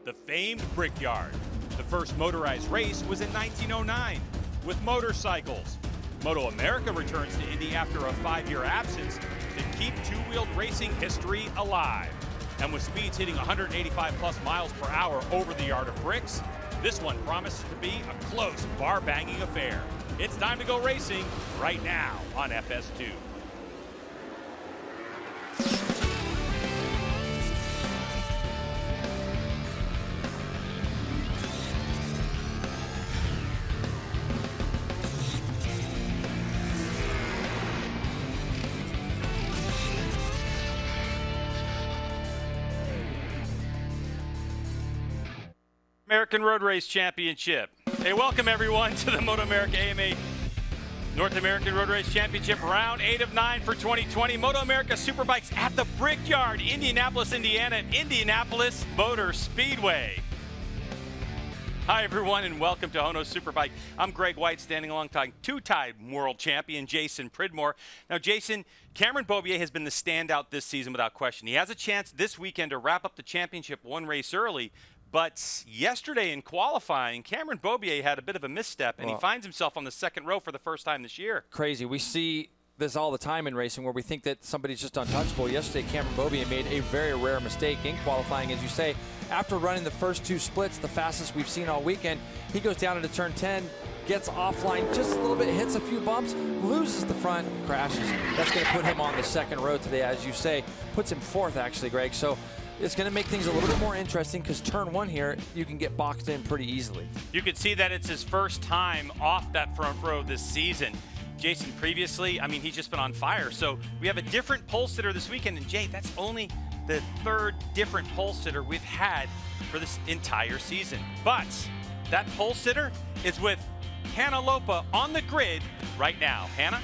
the famed Brickyard. The first motorized race was in 1909 with motorcycles. MotoAmerica returns to Indy after a 5-year absence to keep two-wheeled racing history alive. And with speeds hitting 185 plus miles per hour over the yard of bricks, this one promises to be a close, bar-banging affair. It's time to go racing right now on FS2. American Road Race Championship. Hey, welcome everyone to the MotoAmerica AMA North American Road Race Championship, round 8 of 9 for 2020. MotoAmerica Superbikes at the Brickyard, Indianapolis, Indiana, at Indianapolis Motor Speedway. Hi everyone and welcome to HONOS Superbike. I'm Greg White, standing alongside two-time world champion Jason Pridmore. Now Jason, Cameron Beaubier has been the standout this season without question. He has a chance this weekend to wrap up the championship one race early. But yesterday in qualifying, Cameron Beaubier had a bit of a misstep, and he finds himself on the second row for the first time this year. Crazy. We see this all the time in racing where we think that somebody's just untouchable. Yesterday, Cameron Beaubier made a very rare mistake in qualifying, as you say. After running the first two splits, the fastest we've seen all weekend, he goes down into turn 10, gets offline just a little bit, hits a few bumps, loses the front, crashes. That's going to put him on the second row today, as you say. Puts him fourth, actually, Greg. So it's going to make things a little bit more interesting because turn 1 here, you can get boxed in pretty easily. You can see that it's his first time off that front row this season. Jason, previously, I mean, he's just been on fire. So we have a different pole sitter this weekend. And Jay, that's only the third different pole sitter we've had for this entire season. But that pole sitter is with Hannah Lopa on the grid right now. Hannah?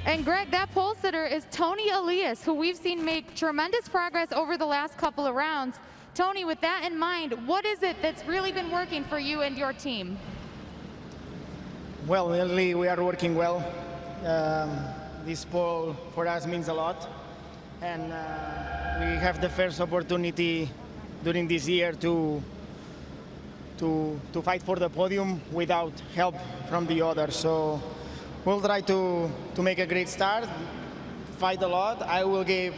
And Greg, that pole sitter is Toni Elias, who we've seen make tremendous progress over the last couple of rounds. Toni, with that in mind, what is it that's really been working for you and your team? Well, really, we are working well. This pole for us means a lot. And we have the first opportunity during this year to fight for the podium without help from the others. So we'll try to make a great start, fight a lot. I will give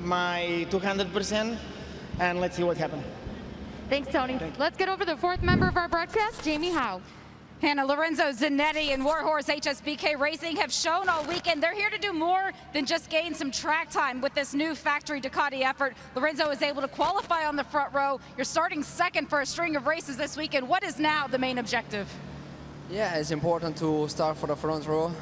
my 200%, and let's see what happens. Thanks, Toni. Let's get over the fourth member of our broadcast, Jamie Howe. Hannah, Lorenzo Zanetti and Warhorse HSBK Racing have shown all weekend they're here to do more than just gain some track time with this new factory Ducati effort. Lorenzo is able to qualify on the front row. You're starting second for a string of races this weekend. What is now the main objective? Yeah, it's important to start for the front row,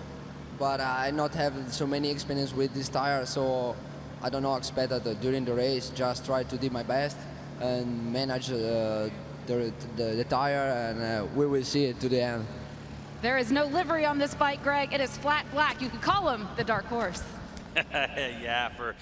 but I not have so many experience with this tire, so I don't know, expect that during the race, just try to do my best and manage the tire, and we will see it to the end. There is no livery on this bike, Greg. It is flat black. You could call him the dark horse. Yeah, for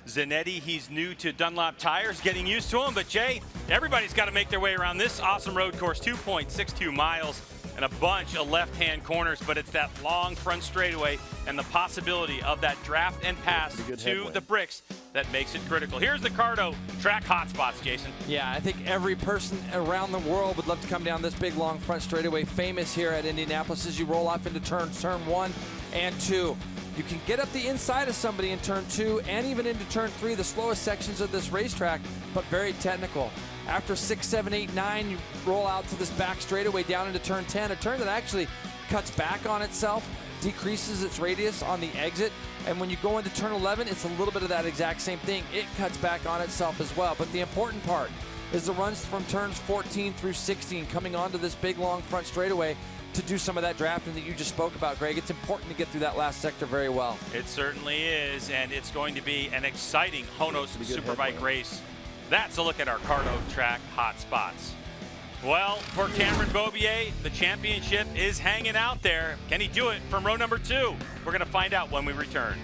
Zanetti, he's new to Dunlop tires, getting used to them, but Jay, everybody's got to make their way around this awesome road course, 2.62 miles. And a bunch of left-hand corners, but it's that long front straightaway and the possibility of that draft and pass to the bricks that makes it critical. Here's the Cardo track hotspots, Jason. Yeah, I think every person around the world would love to come down this big, long front straightaway, famous here at Indianapolis as you roll off into turn 1 and 2. You can get up the inside of somebody in turn 2 and even into turn 3, the slowest sections of this racetrack, but very technical. After 6, 7, 8, 9, you roll out to this back straightaway down into turn 10, a turn that actually cuts back on itself, decreases its radius on the exit, and when you go into turn 11, it's a little bit of that exact same thing. It cuts back on itself as well. But the important part is the runs from turns 14 through 16 coming onto this big, long front straightaway to do some of that drafting that you just spoke about, Greg. It's important to get through that last sector very well. It certainly is, and it's going to be an exciting HONOS Superbike race. That's a look at our Cardo track hotspots. Well, for Cameron Beaubier, the championship is hanging out there. Can he do it from row number 2? We're going to find out when we return.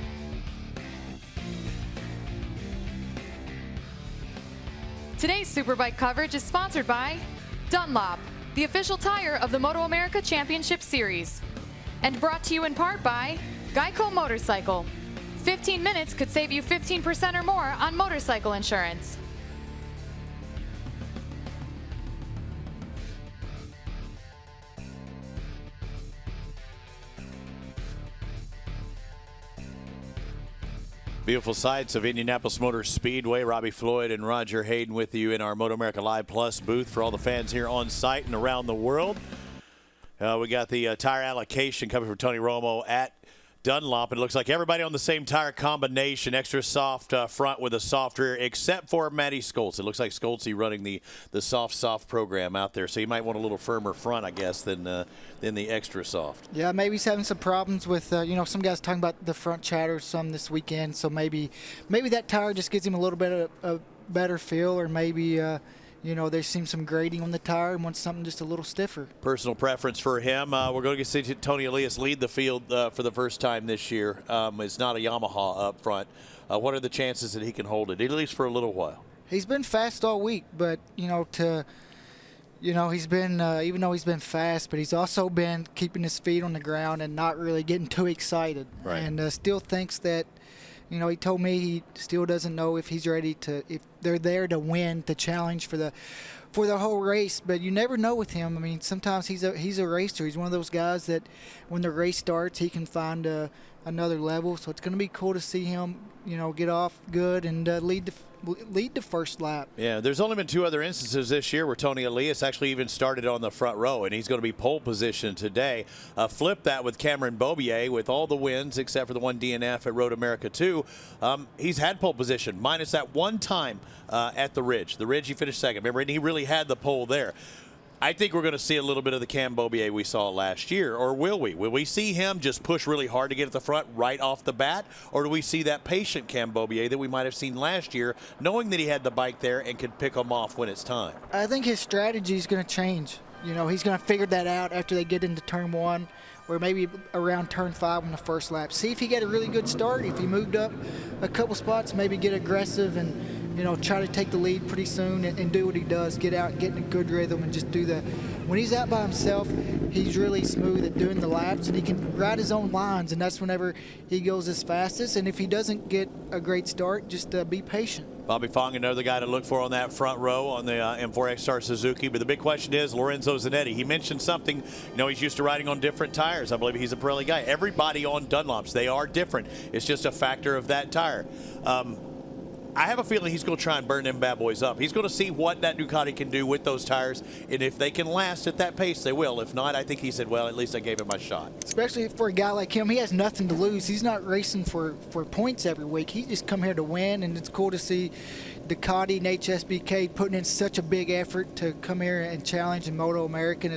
Today's Superbike coverage is sponsored by Dunlop, the official tire of the MotoAmerica Championship Series. And brought to you in part by Geico Motorcycle. 15 minutes could save you 15% or more on motorcycle insurance. Beautiful sights of Indianapolis Motor Speedway. Robbie Floyd and Roger Hayden with you in our MotoAmerica Live Plus booth for all the fans here on site and around the world. We got the tire allocation coming from Toni Romo at Dunlop. It looks like everybody on the same tire combination, extra soft front with a soft rear, except for Matty Skoltz. It looks like Skoltz running the soft program out there, so you might want a little firmer front, I guess, than the extra soft. Yeah, maybe he's having some problems with, some guys talking about the front chatter some this weekend, so maybe that tire just gives him a little bit of a better feel, or maybe they've seen some grading on the tire and wants something just a little stiffer. Personal preference for him. We're going to see Toni Elias lead the field for the first time this year. It's not a Yamaha up front. What are the chances that he can hold it, at least for a little while? He's been fast all week, but, he's been, even though he's been fast, but he's also been keeping his feet on the ground and not really getting too excited. Right. And still thinks that, he told me he still doesn't know if he's ready to, if they're there to win, to challenge for the whole race. But you never know with him. I mean, sometimes he's a racer. He's one of those guys that when the race starts, he can find another level. So it's going to be cool to see him, get off good and lead the first lap. Yeah, there's only been 2 other instances this year where Toni Elias actually even started on the front row, and he's going to be pole position today. Flip that with Cameron Beaubier with all the wins except for the one DNF at Road America 2. He's had pole position, minus that one time at the Ridge. The Ridge, he finished second. Remember, and he really had the pole there. I think we're going to see a little bit of the Cam Beaubier we saw last year, or will we? Will we see him just push really hard to get at the front right off the bat, or do we see that patient Cam Beaubier that we might have seen last year, knowing that he had the bike there and could pick him off when it's time? I think his strategy is going to change. He's going to figure that out after they get into turn 1, or maybe around turn 5 on the first lap. See if he get a really good start. If he moved up a couple spots, maybe get aggressive and try to take the lead pretty soon and do what he does, get out, get in a good rhythm, and just do when he's out by himself, he's really smooth at doing the laps, and he can ride his own lines, and that's whenever he goes his fastest. And if he doesn't get a great start, just be patient. Bobby Fong, another guy to look for on that front row on the M4 XStar Suzuki. But the big question is Lorenzo Zanetti. He mentioned something, he's used to riding on different tires. I believe he's a Pirelli guy. Everybody on Dunlops, they are different. It's just a factor of that tire. I have a feeling he's going to try and burn them bad boys up. He's going to see what that Ducati can do with those tires, and if they can last at that pace, they will. If not, I think he said, well, at least I gave him my shot. Especially for a guy like him, he has nothing to lose. He's not racing for points every week. He just come here to win, and it's cool to see Ducati and HSBK putting in such a big effort to come here and challenge in MotoAmerica. And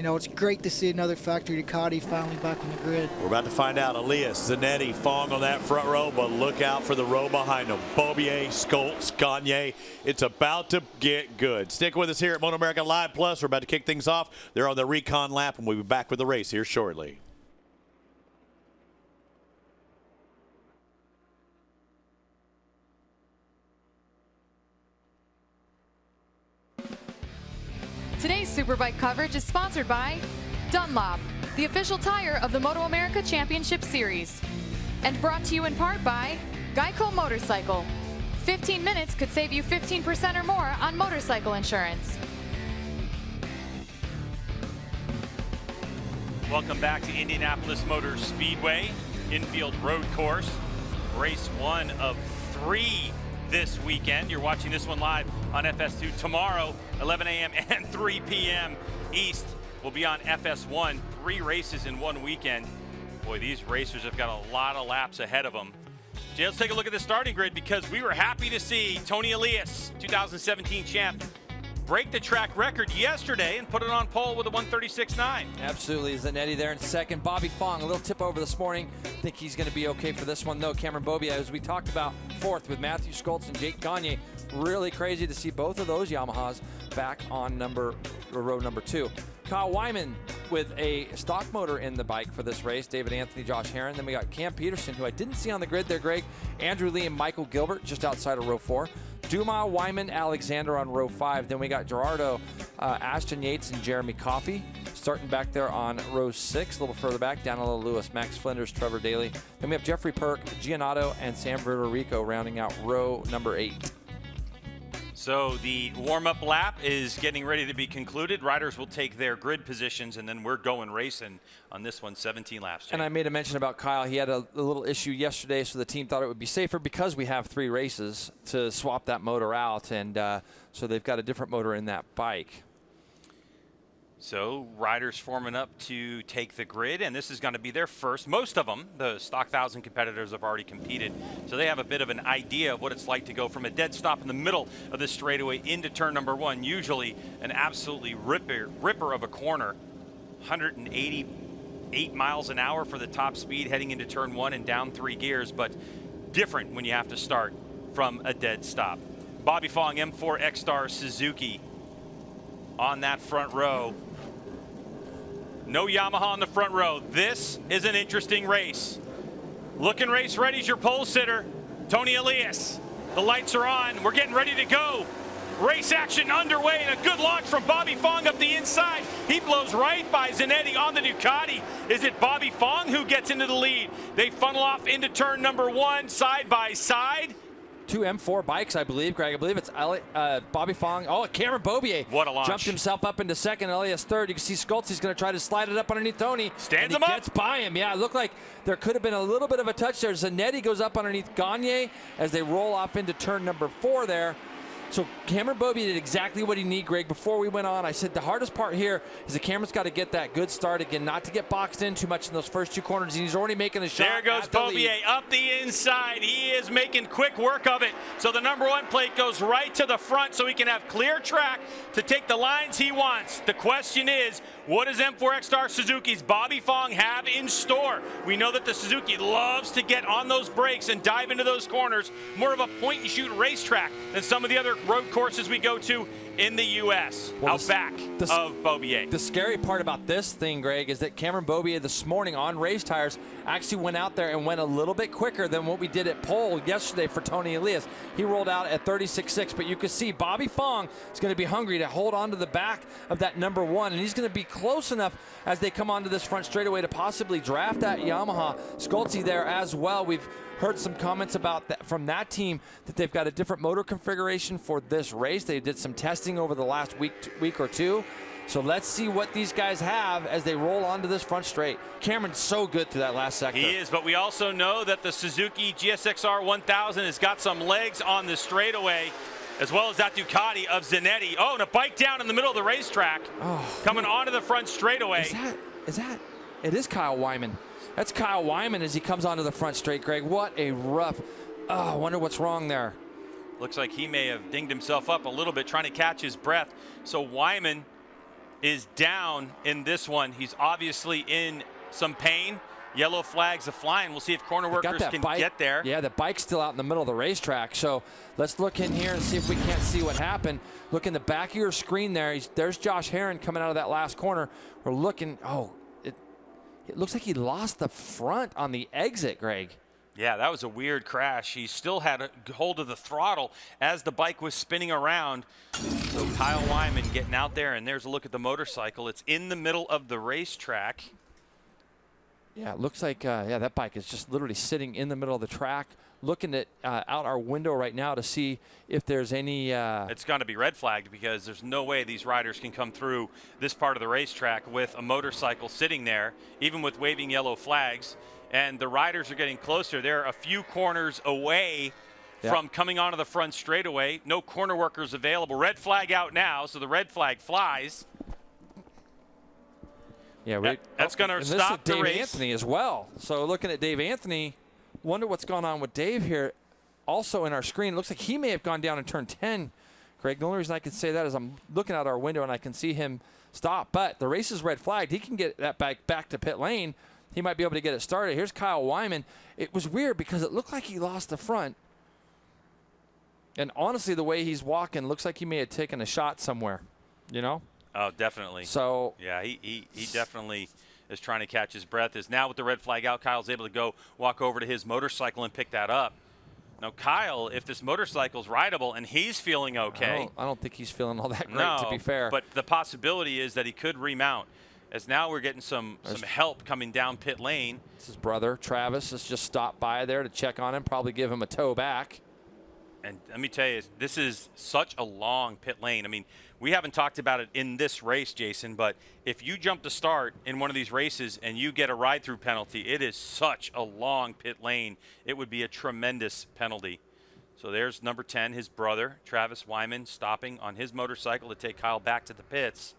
it's great to see another factory Ducati finally back on the grid. We're about to find out. Elias, Zanetti, Fong on that front row, but look out for the row behind them. Beaubier, Skoltz, Gagne. It's about to get good. Stick with us here at MotoAmerica Live Plus. We're about to kick things off. They're on the recon lap, and we'll be back with the race here shortly. Today's Superbike coverage is sponsored by Dunlop, the official tire of the MotoAmerica Championship Series. And brought to you in part by Geico Motorcycle. 15 minutes could save you 15% or more on motorcycle insurance. Welcome back to Indianapolis Motor Speedway, infield road course. Race 1 of 3 this weekend. You're watching this one live on FS2 tomorrow, 11 a.m. and 3 p.m. East. Will be on FS1. 3 races in one weekend. Boy, these racers have got a lot of laps ahead of them. Jay, let's take a look at the starting grid because we were happy to see Toni Elias, 2017 champ, break the track record yesterday and put it on pole with a 136.9. Absolutely. Zanetti there in second. Bobby Fong, a little tip over this morning. Think he's going to be okay for this one, though. Cameron Beaubier, as we talked about, fourth with Matthew Skoltz and Jake Gagne. Really crazy to see both of those Yamahas back on row number 2. Kyle Wyman with a stock motor in the bike for this race. David Anthony, Josh Herron. Then we got Cam Peterson, who I didn't see on the grid there, Greg. Andrew Lee and Michael Gilbert just outside of row 4. Duma, Wyman, Alexander on row 5. Then we got Gerardo, Ashton Yates, and Jeremy Coffey starting back there on row 6. A little further back, Danilo Lewis, Max Flinders, Trevor Daly. Then we have Jeffrey Perk, Giannato, and Sam Vertorico rounding out row number 8. So the warm-up lap is getting ready to be concluded. Riders will take their grid positions, and then we're going racing on this one, 17 laps. And I made a mention about Kyle. He had a little issue yesterday, so the team thought it would be safer because we have 3 races to swap that motor out, and so they've got a different motor in that bike. So riders forming up to take the grid, and this is going to be their first. Most of them, the Stock 1000 competitors, have already competed, so they have a bit of an idea of what it's like to go from a dead stop in the middle of the straightaway into turn number 1. Usually an absolutely ripper of a corner, 188 miles an hour for the top speed heading into turn 1 and down 3 gears, but different when you have to start from a dead stop. Bobby Fong, M4 X-Star Suzuki on that front row. No Yamaha on the front row. This is an interesting race. Looking race ready is your pole sitter, Toni Elias. The lights are on. We're getting ready to go. Race action underway, and a good launch from Bobby Fong up the inside. He blows right by Zanetti on the Ducati. Is it Bobby Fong who gets into the lead? They funnel off into turn number 1, side by side. 2 M4 bikes, I believe, Greg. I believe it's Bobby Fong. Oh, Cameron Bobier. What a launch. Jumped himself up into second. Elias third. You can see Schultze's going to try to slide it up underneath Toni. Stands him up. up. Gets by him. Yeah, it looked like there could have been a little bit of a touch there. Zanetti goes up underneath Gagne as they roll off into turn number 4 there. So Cameron Bobier did exactly what he needed, Greg. Before we went on, I said the hardest part here is that Cameron's got to get that good start again, not to get boxed in too much in those first 2 corners. And he's already making a shot. There goes Bobier up the inside. He is making quick work of it. So the number 1 plate goes right to the front so he can have clear track to take the lines he wants. The question is, what does M4 X-Star Suzuki's Bobby Fong have in store? We know that the Suzuki loves to get on those brakes and dive into those corners. More of a point-and-shoot racetrack than some of the other road courses we go to in the U.S. Back of Bobier. The scary part about this thing, Greg, is that Cameron Bobier this morning on race tires actually went out there and went a little bit quicker than what we did at pole yesterday for Toni Elias. He rolled out at 36.6, but you can see Bobby Fong is going to be hungry to hold on to the back of that number 1, and he's going to be close enough as they come onto this front straightaway to possibly draft that Yamaha. Schultze there as well. We've heard some comments about that from that team, that they've got a different motor configuration for this race. They did some testing over the last week or 2. So let's see what these guys have as they roll onto this front straight. Cameron's so good through that last sector. He is, but we also know that the Suzuki GSX-R 1000 has got some legs on the straightaway, as well as that Ducati of Zanetti. Oh, and a bike down in the middle of the racetrack, coming onto the front straightaway. It is Kyle Wyman. That's Kyle Wyman as he comes onto the front straight, Greg. What a rough, I wonder what's wrong there. Looks like he may have dinged himself up a little bit trying to catch his breath. So Wyman is down in this one. He's obviously in some pain. Yellow flags are flying. We'll see if corner workers can get there. Yeah, the bike's still out in the middle of the racetrack. So let's look in here and see if we can't see what happened. Look in the back of your screen there. There's Josh Herron coming out of that last corner. We're looking, it looks like he lost the front on the exit, Greg. Yeah, that was a weird crash. He still had a hold of the throttle as the bike was spinning around. So Kyle Wyman getting out there, and there's a look at the motorcycle. It's in the middle of the racetrack. Yeah, it looks like, that bike is just literally sitting in the middle of the track, looking at out our window right now to see if there's any... It's going to be red flagged because there's no way these riders can come through this part of the racetrack with a motorcycle sitting there, even with waving yellow flags. And the riders are getting closer. They're a few corners away from coming onto the front straightaway. No corner workers available. Red flag out now, so the red flag flies. Yeah, that's going to stop the Dave race. Anthony as well. So looking at Dave Anthony, wonder what's going on with Dave here. Also in our screen, looks like he may have gone down in turn 10. Greg, the only reason I can say that is I'm looking out our window and I can see him stop. But the race is red flagged. He can get that bike back to pit lane. He might be able to get it started. Here's Kyle Wyman. It was weird because it looked like he lost the front. And honestly, the way he's walking, looks like he may have taken a shot somewhere, Oh, definitely. So yeah, he definitely is trying to catch his breath. Is now with the red flag out, Kyle's able to go walk over to his motorcycle and pick that up. Now, Kyle, if this motorcycle's rideable and he's feeling okay. I don't think he's feeling all that great, to be fair. But the possibility is that he could remount. As now we're getting some help coming down pit lane. His brother, Travis, has just stopped by there to check on him, probably give him a tow back. And let me tell you, this is such a long pit lane. I mean, we haven't talked about it in this race, Jason, but if you jump the start in one of these races and you get a ride-through penalty, it is such a long pit lane. It would be a tremendous penalty. So there's number 10, his brother, Travis Wyman, stopping on his motorcycle to take Kyle back to the pits.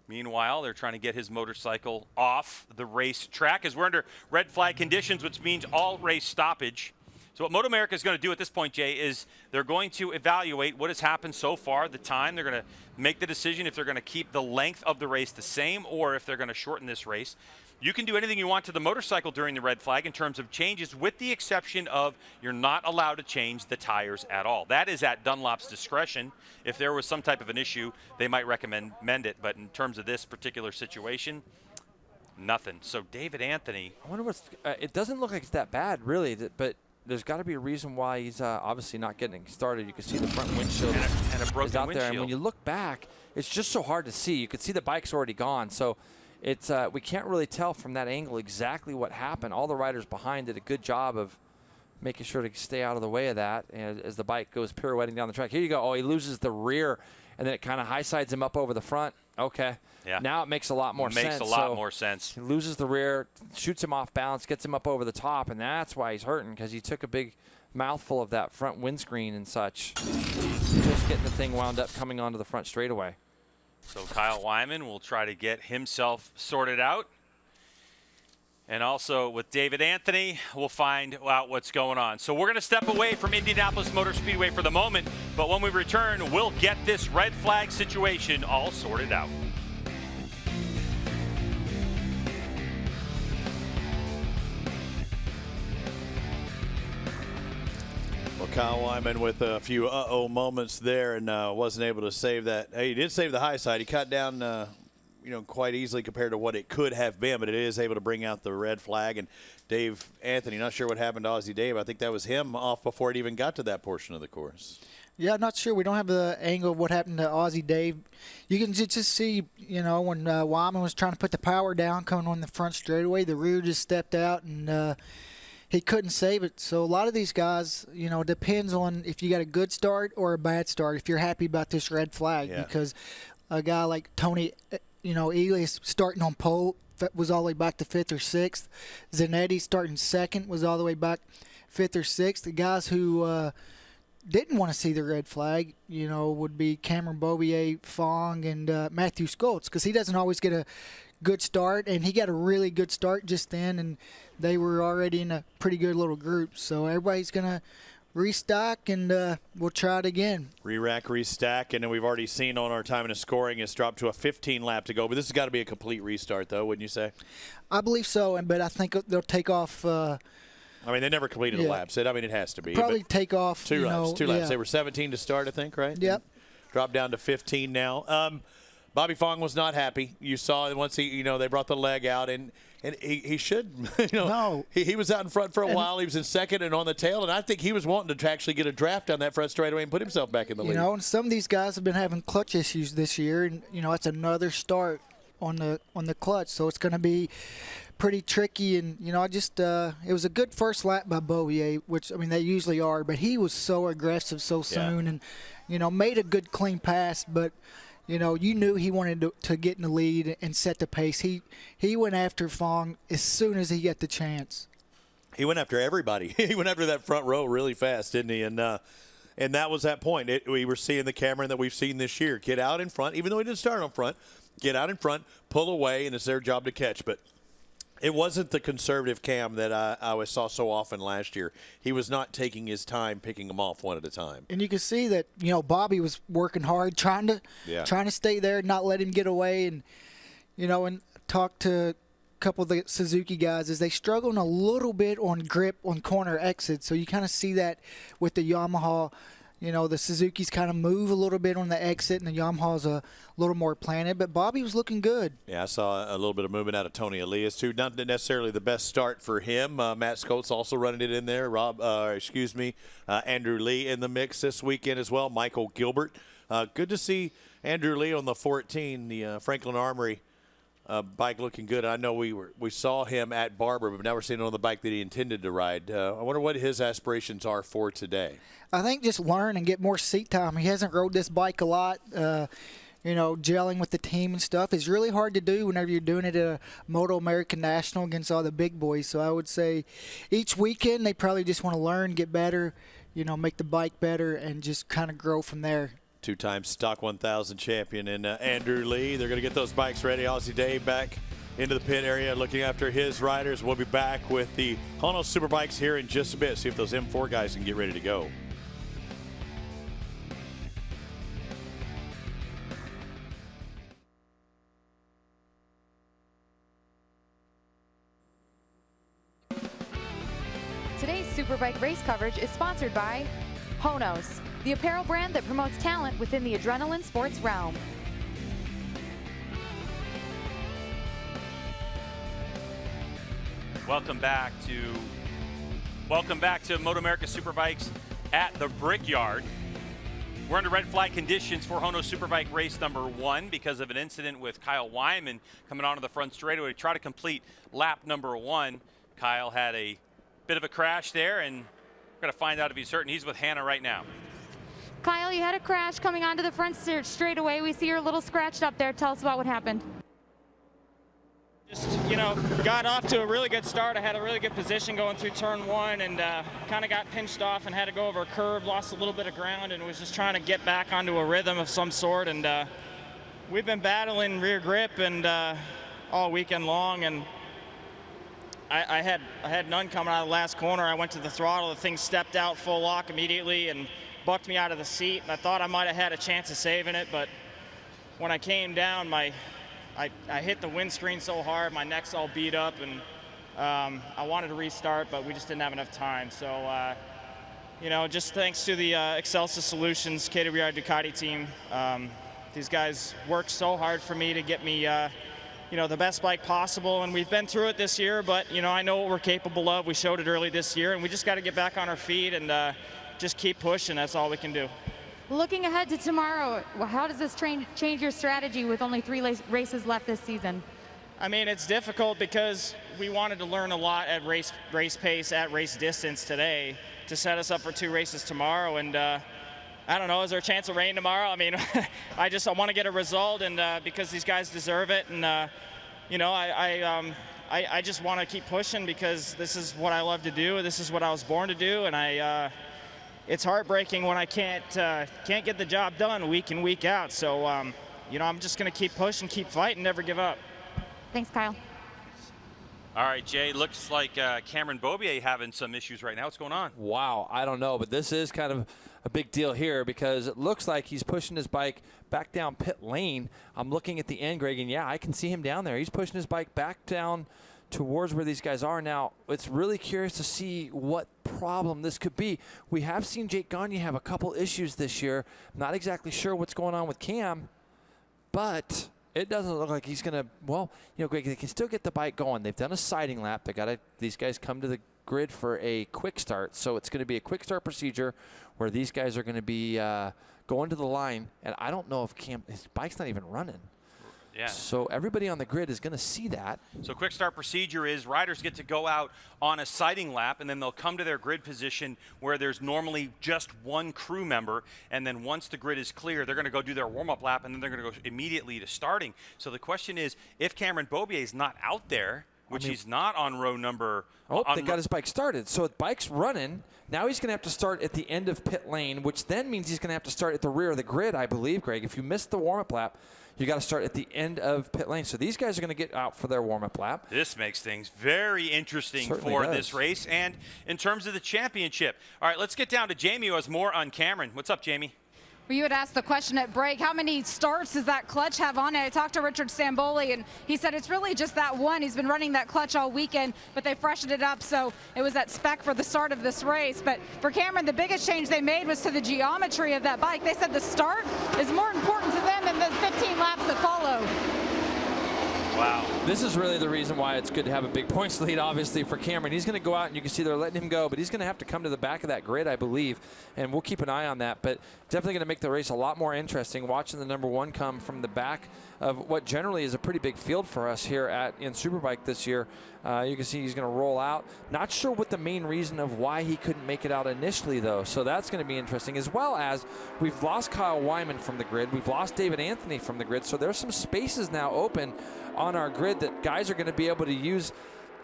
Meanwhile, they're trying to get his motorcycle off the race track as we're under red flag conditions, which means all race stoppage. So what MotoAmerica is going to do at this point, Jay, is they're going to evaluate what has happened so far, the time. They're going to make the decision if they're going to keep the length of the race the same or if they're going to shorten this race. You can do anything you want to the motorcycle during the red flag in terms of changes, with the exception of you're not allowed to change the tires at all. That is at Dunlop's discretion. If there was some type of an issue, they might recommend it. But in terms of this particular situation, nothing. So David Anthony. I wonder what's it doesn't look like it's that bad, really, but there's got to be a reason why he's obviously not getting started. You can see the front windshield and a broken is out windshield. there. And when you look back, it's just so hard to see. You can see the bike's already gone. So it's we can't really tell from that angle exactly what happened. All the riders behind did a good job of making sure to stay out of the way of that as the bike goes pirouetting down the track. Here you go. Oh, he loses the rear, and then it kind of high sides him up over the front. Okay. Yeah. Now it makes a lot more sense. Makes a lot more sense. He loses the rear, shoots him off balance, gets him up over the top, and that's why he's hurting, because he took a big mouthful of that front windscreen and such. Just getting the thing wound up coming onto the front straightaway. So Kyle Wyman will try to get himself sorted out. And also with David Anthony, we'll find out what's going on. So we're going to step away from Indianapolis Motor Speedway for the moment, but when we return, we'll get this red flag situation all sorted out. Well, Kyle Wyman with a few moments there and wasn't able to save that. Hey, he did save the high side. He cut down quite easily compared to what it could have been, but it is able to bring out the red flag. And Dave Anthony, not sure what happened to Aussie Dave. I think that was him off before it even got to that portion of the course. Yeah, I'm not sure. We don't have the angle of what happened to Aussie Dave. You can just see, when Wyman was trying to put the power down coming on the front straightaway, the rear just stepped out and he couldn't save it. So a lot of these guys, it depends on if you got a good start or a bad start, if you're happy about this red flag. Yeah. Because a guy like Toni, Elias starting on pole was all the way back to 5th or 6th. Zanetti starting second was all the way back 5th or 6th. The guys who didn't want to see the red flag, would be Cameron Beaubier, Fong, and Matthew Skoltz, because he doesn't always get a good start, and he got a really good start just then, and they were already in a pretty good little group. So everybody's going to restock, and we'll try it again. Re-rack, restack, and then we've already seen on our time and scoring it's dropped to a 15 lap to go. But this has got to be a complete restart, though, wouldn't you say? I believe so, but I think they'll take off. I mean, they never completed a lap. So, it has to be. Probably take off. Two laps. Yeah. They were 17 to start, I think, right? Yep. Dropped down to 15 now. Bobby Fong was not happy. You saw once they brought the leg out, and he should, No. He was out in front for a while. He was in second and on the tail, and I think he was wanting to actually get a draft down that front straightaway and put himself back in the lead. And some of these guys have been having clutch issues this year, and it's another start on the clutch, so it's going to be pretty tricky. And it was a good first lap by Beaubier, which they usually are, but he was so aggressive so soon, and made a good clean pass, but. You knew he wanted to get in the lead and set the pace. He went after Fong as soon as he got the chance. He went after everybody. He went after that front row really fast, didn't he? And that was that point. We were seeing the Cameron that we've seen this year. Get out in front, even though he didn't start on front. Get out in front, pull away, and it's their job to catch. But it wasn't the conservative Cam that I always saw so often last year. He was not taking his time picking them off one at a time. And you can see that Bobby was working hard, trying to stay there, not let him get away, and and talk to a couple of the Suzuki guys as they struggled a little bit on grip on corner exits. So you kind of see that with the Yamaha. The Suzuki's kind of move a little bit on the exit, and the Yamaha's a little more planted. But Bobby was looking good. Yeah, I saw a little bit of movement out of Toni Elias, too. Not necessarily the best start for him. Matt Skoltz also running it in there. Andrew Lee in the mix this weekend as well. Michael Gilbert. Good to see Andrew Lee on the 14, the Franklin Armory bike looking good. I know we saw him at Barber, but now we're seeing him on the bike that he intended to ride. I wonder what his aspirations are for today. I think just learn and get more seat time. He hasn't rode this bike a lot. You know, gelling with the team and stuff is really hard to do whenever you're doing it at a MotoAmerica National against all the big boys. So I would say each weekend they probably just want to learn, get better, you know, make the bike better, and just kind of grow from there. Two-time Stock 1000 champion in Andrew Lee. They're going to get those bikes ready. Aussie Dave back into the pit area looking after his riders. We'll be back with the HONOS Superbikes here in just a bit. See if those M4 guys can get ready to go. Today's Superbike race coverage is sponsored by HONOS, the apparel brand that promotes talent within the adrenaline sports realm. Welcome back to MotoAmerica Superbikes at the Brickyard. We're under red flag conditions for HONOS Superbike race number 1 because of an incident with Kyle Wyman coming onto the front straightaway to try to complete lap number 1. Kyle had a bit of a crash there, and we're going to find out if he's hurt, and he's with Hannah right now. Kyle, you had a crash coming onto the front straightaway. We see you're a little scratched up there. Tell us about what happened. Just, you know, got off to a really good start. I had a really good position going through turn 1 and kind of got pinched off and had to go over a curve, lost a little bit of ground, and was just trying to get back onto a rhythm of some sort. And we've been battling rear grip and all weekend long, and I had none coming out of the last corner. I went to the throttle, the thing stepped out full lock immediately and bucked me out of the seat. And I thought I might have had a chance of saving it, but when I came down, I hit the windscreen so hard, my neck's all beat up, and I wanted to restart, but we just didn't have enough time. So, you know, just thanks to the Excelsa Solutions KWR Ducati team. These guys worked so hard for me to get me you know, the best bike possible, and we've been through it this year, but, you know, I know what we're capable of. We showed it early this year, and we just got to get back on our feet and just keep pushing. That's all we can do. Looking ahead to tomorrow, how does this change your strategy with only 3 races left this season? I mean, it's difficult because we wanted to learn a lot at race pace, at race distance today to set us up for 2 races tomorrow, and I don't know, is there a chance of rain tomorrow? I mean, I want to get a result, and because these guys deserve it, and you know, I just want to keep pushing because this is what I love to do. This is what I was born to do, and it's heartbreaking when I can't get the job done week in, week out. So, you know, I'm just going to keep pushing, keep fighting, never give up. Thanks, Kyle. All right, Jay, looks like Cameron Beaubier having some issues right now. What's going on? Wow, I don't know, but this is kind of a big deal here because it looks like he's pushing his bike back down pit lane. I'm looking at the end, Greg, and yeah, I can see him down there. He's pushing his bike back down towards where these guys are now. It's really curious to see what problem this could be. We have seen Jake Gagne have a couple issues this year. Not exactly sure what's going on with Cam, but it doesn't look like he's going to, well, you know, Greg, they can still get the bike going. They've done a siding lap. These guys come to the grid for a quick start, so it's going to be a quick start procedure where these guys are going to be going to the line, and I don't know if his bike's not even running. Yeah. So everybody on the grid is going to see that. So quick start procedure is riders get to go out on a sighting lap, and then they'll come to their grid position where there's normally just one crew member, and then once the grid is clear, they're going to go do their warm-up lap, and then they're going to go immediately to starting. So the question is, if Cameron Beaubier is not out there, which he's not on row number... Oh, they got his bike started. So the bike's running. Now he's going to have to start at the end of pit lane, which then means he's going to have to start at the rear of the grid, I believe, Greg. If you missed the warm-up lap, you got to start at the end of pit lane. So these guys are going to get out for their warm-up lap. This makes things very interesting Certainly for does. this race and in terms of the championship. All right, let's get down to Jamie, who has more on Cameron. What's up, Jamie? Well, you had asked the question at break, how many starts does that clutch have on it? I talked to Richard Samboli, and he said it's really just that one. He's been running that clutch all weekend, but they freshened it up, so it was at spec for the start of this race. But for Cameron, the biggest change they made was to the geometry of that bike. They said the start is more important to them than the 15 laps that follow. Wow. This is really the reason why it's good to have a big points lead, obviously, for Cameron. He's going to go out, and you can see they're letting him go, but he's going to have to come to the back of that grid, I believe, and we'll keep an eye on that. But definitely going to make the race a lot more interesting, watching the number 1 come from the back of what generally is a pretty big field for us here in Superbike this year. You can see he's going to roll out. Not sure what the main reason of why he couldn't make it out initially, though, so that's going to be interesting, as well as we've lost Kyle Wyman from the grid. We've lost David Anthony from the grid, so there's some spaces now open on our grid that guys are going to be able to use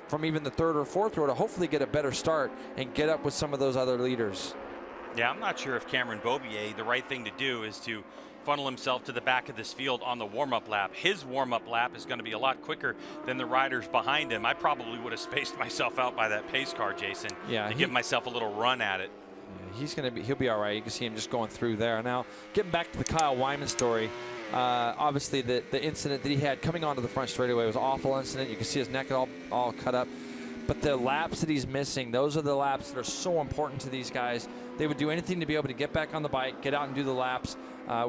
from even the 3rd or 4th row to hopefully get a better start and get up with some of those other leaders. Yeah, I'm not sure if Cameron Beaubier, the right thing to do is to funnel himself to the back of this field on the warm-up lap. His warm-up lap is going to be a lot quicker than the riders behind him. I probably would have spaced myself out by that pace car, Jason, to give myself a little run at it. Yeah, he'll be all right. You can see him just going through there. Now, getting back to the Kyle Wyman story, obviously the incident that he had coming onto the front straightaway was an awful incident. You can see his neck all cut up. But the laps that he's missing, those are the laps that are so important to these guys. They would do anything to be able to get back on the bike, get out and do the laps.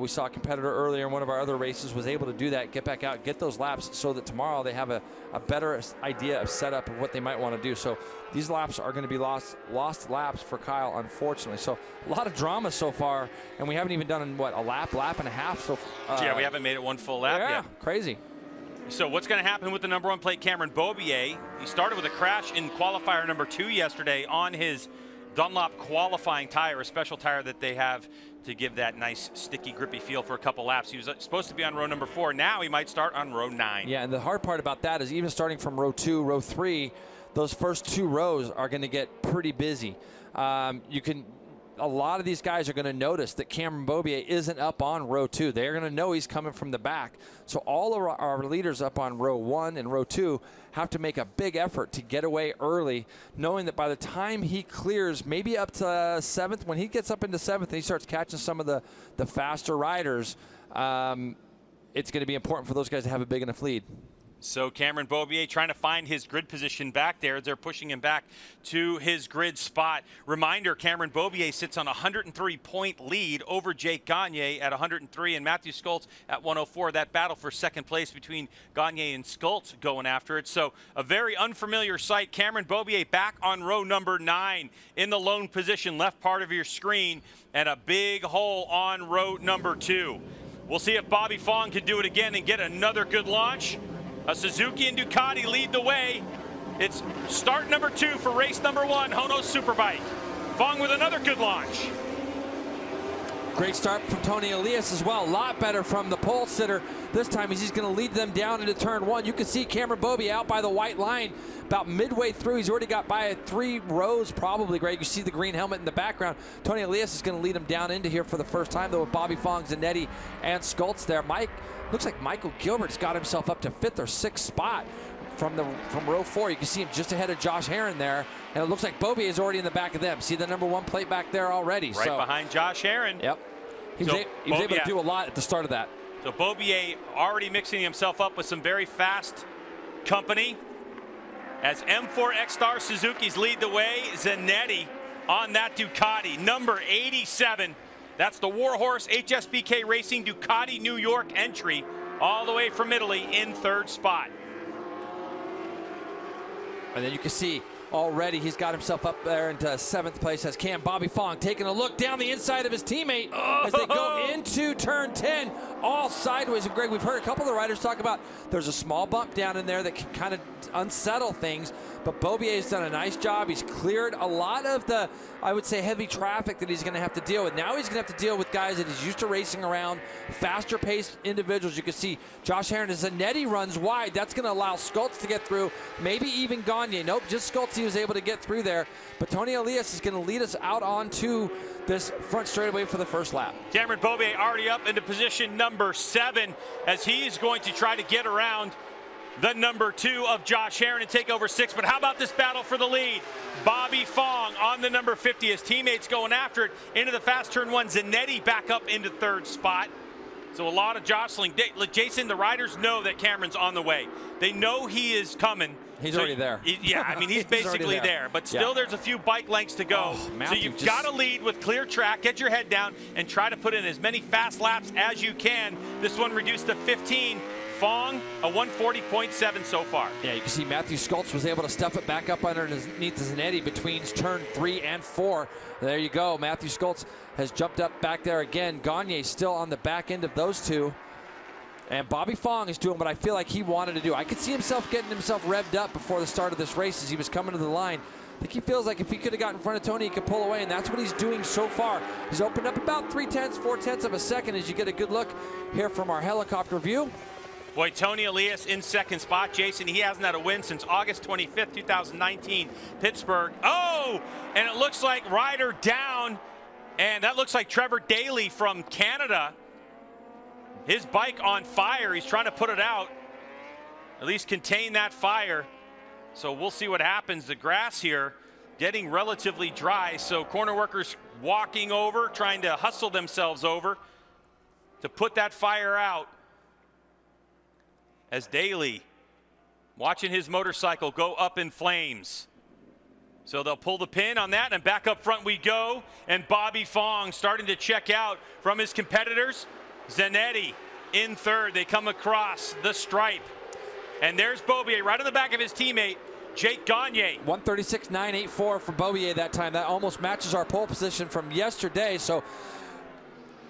We saw a competitor earlier in one of our other races was able to do that, get back out, get those laps so that tomorrow they have a better idea of setup of what they might want to do. So these laps are going to be lost laps for Kyle, unfortunately. So a lot of drama so far, and we haven't even done, what, a lap and a half? So yeah, we haven't made it one full lap yet. Crazy. So what's going to happen with the number 1 plate, Cameron Beaubier? He started with a crash in qualifier number 2 yesterday on his Dunlop qualifying tire, a special tire that they have to give that nice sticky grippy feel for a couple laps. He was supposed to be on row number 4. Now he might start on row 9. Yeah, and the hard part about that is even starting from row 2, row 3, those first 2 rows are going to get pretty busy. A lot of these guys are going to notice that Cameron Beaubier isn't up on row 2. They're going to know he's coming from the back. So all of our leaders up on row 1 and row 2 have to make a big effort to get away early, knowing that by the time he clears maybe up to 7th, when he gets up into 7th and he starts catching some of the faster riders, it's going to be important for those guys to have a big enough lead. So Cameron Beaubier trying to find his grid position back there. They're pushing him back to his grid spot. Reminder, Cameron Beaubier sits on a 103-point lead over Jake Gagne at 103 and Matthew Skoltz at 104. That battle for second place between Gagne and Skoltz going after it. So a very unfamiliar sight. Cameron Beaubier back on row number 9 in the lone position, left part of your screen, and a big hole on row number 2. We'll see if Bobby Fong can do it again and get another good launch. A Suzuki and Ducati lead the way. It's start number 2 for race number 1, HONOS Superbike. Fong with another good launch. Great start from Toni Elias as well. A lot better from the pole sitter. This time he's going to lead them down into turn 1. You can see Cameron Beaubier out by the white line about midway through. He's already got by 3 rows probably, Greg. You see the green helmet in the background. Toni Elias is going to lead him down into here for the first time, though, with Bobby Fong, Zanetti, and Skoltz there. Looks like Michael Gilbert's got himself up to 5th or 6th spot from row 4. You can see him just ahead of Josh Herron there, and it looks like Beaubier is already in the back of them. See the number 1 plate back there already. Right behind Josh Herron. Yep. He was able to do a lot at the start of that. So Beaubier already mixing himself up with some very fast company as M4 X-Star Suzuki's lead the way. Zanetti on that Ducati, number 87. That's the Warhorse HSBK Racing Ducati New York entry, all the way from Italy in 3rd spot. And then you can see already he's got himself up there into 7th place as Bobby Fong taking a look down the inside of his teammate as they go into turn 10, all sideways. And Greg, we've heard a couple of the riders talk about there's a small bump down in there that can kind of unsettle things, but Beaubier's done a nice job. He's cleared a lot of the, I would say, heavy traffic that he's going to have to deal with. Now he's going to have to deal with guys that he's used to racing around, faster paced individuals. You can see Josh Herron as Zanetti runs wide. That's going to allow Skoltz to get through, maybe even Gagne. Nope, just Skoltz he was able to get through there. But Toni Elias is going to lead us out onto this front straightaway for the first lap. Cameron Beaubier already up into position number 7 as he's going to try to get around the number 2 of Josh Herron and take over 6. But how about this battle for the lead? Bobby Fong on the number 50. His teammates going after it into the fast turn 1. Zanetti back up into 3rd spot. So a lot of jostling. Jason, the riders know that Cameron's on the way. They know he is coming. He's already there. Yeah, I mean, he's basically there. But still, there's a few bike lengths to go. So you've got to lead with clear track, get your head down, and try to put in as many fast laps as you can. This one reduced to 15 Fong, a 140.7 so far. Yeah, you can see Matthew Skultz was able to stuff it back up underneath Zanetti between turn 3 and 4. There you go. Matthew Skultz has jumped up back there again. Gagne still on the back end of those two. And Bobby Fong is doing what I feel like he wanted to do. I could see himself getting himself revved up before the start of this race as he was coming to the line. I think he feels like if he could have got in front of Toni, he could pull away, and that's what he's doing so far. He's opened up about 4/10 of a second as you get a good look here from our helicopter view. Boy, Toni Elias in second spot. Jason, he hasn't had a win since August 25th, 2019, Pittsburgh. Oh, and it looks like rider down, and that looks like Trevor Daley from Canada. His bike on fire. He's trying to put it out, at least contain that fire. So we'll see what happens. The grass here getting relatively dry, so corner workers walking over, trying to hustle themselves over to put that fire out. As Daley watching his motorcycle go up in flames. So they'll pull the pin on that, and back up front we go. And Bobby Fong starting to check out from his competitors. Zanetti in third. They come across the stripe. And there's Beaubier right on the back of his teammate, Jake Gagne. 136.984 for Beaubier that time. That almost matches our pole position from yesterday. So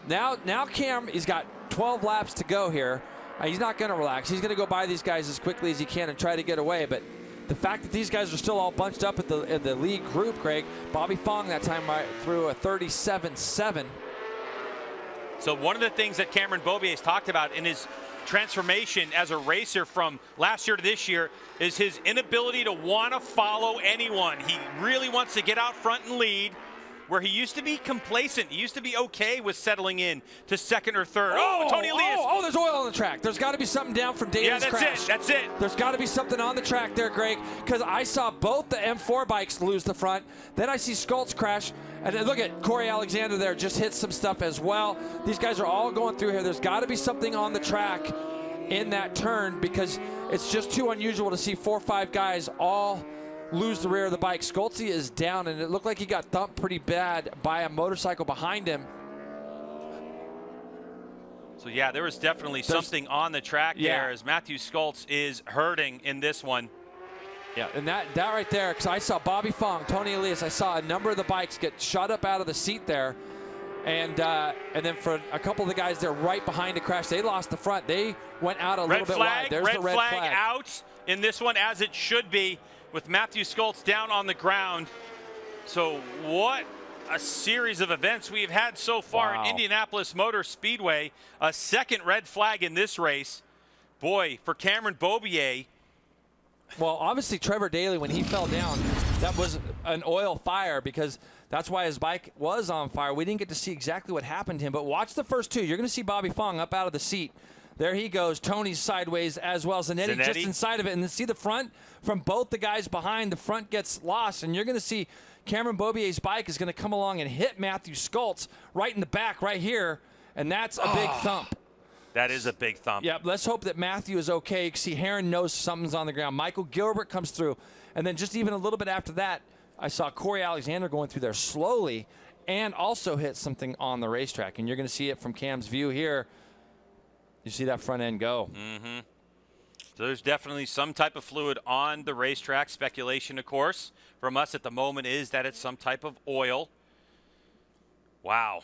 now Cam, he's got 12 laps to go here. He's not going to relax. He's going to go by these guys as quickly as he can and try to get away. But the fact that these guys are still all bunched up at the lead group, Greg, Bobby Fong that time right through a 37.7. So one of the things that Cameron Beaubier has talked about in his transformation as a racer from last year to this year is his inability to want to follow anyone. He really wants to get out front and lead, where he used to be complacent. He used to be okay with settling in to second or third. Oh, Toni Elias. Oh, there's oil on the track. There's got to be something down from Daly's crash. Yeah, that's it. There's got to be something on the track there, Greg, because I saw both the M4 bikes lose the front. Then I see Skultz crash. And then look at Corey Alexander there, just hit some stuff as well. These guys are all going through here. There's got to be something on the track in that turn, because it's just too unusual to see 4 or 5 guys all lose the rear of the bike. Skultz is down, and it looked like he got thumped pretty bad by a motorcycle behind him. So yeah, there was definitely something on the track there, as Matthew Skultz is hurting in this one. Yeah, and that right there, because I saw Bobby Fong, Toni Elias, I saw a number of the bikes get shot up out of the seat there. And then for a couple of the guys there right behind the crash, they lost the front. They went out a little bit wide. There's the red flag out in this one, as it should be, with Matthew Skultz down on the ground. So what a series of events we've had so far in Indianapolis Motor Speedway. A second red flag in this race. Boy, for Cameron Beaubier. Well, obviously Trevor Daley, when he fell down, that was an oil fire, because that's why his bike was on fire. We didn't get to see exactly what happened to him, but watch the first two. You're going to see Bobby Fong up out of the seat. There he goes. Tony's sideways as well. Zanetti just inside of it. And then see the front from both the guys behind. The front gets lost, and you're going to see Cameron Beaubier's bike is going to come along and hit Matthew Skultz right in the back right here, and that's a big thump. That is a big thump. Yeah, let's hope that Matthew is okay. You can see Heron knows something's on the ground. Michael Gilbert comes through. And then just even a little bit after that, I saw Corey Alexander going through there slowly and also hit something on the racetrack. And you're going to see it from Cam's view here. You see that front end go. Mm-hmm. So there's definitely some type of fluid on the racetrack. Speculation, of course, from us at the moment is that it's some type of oil. Wow.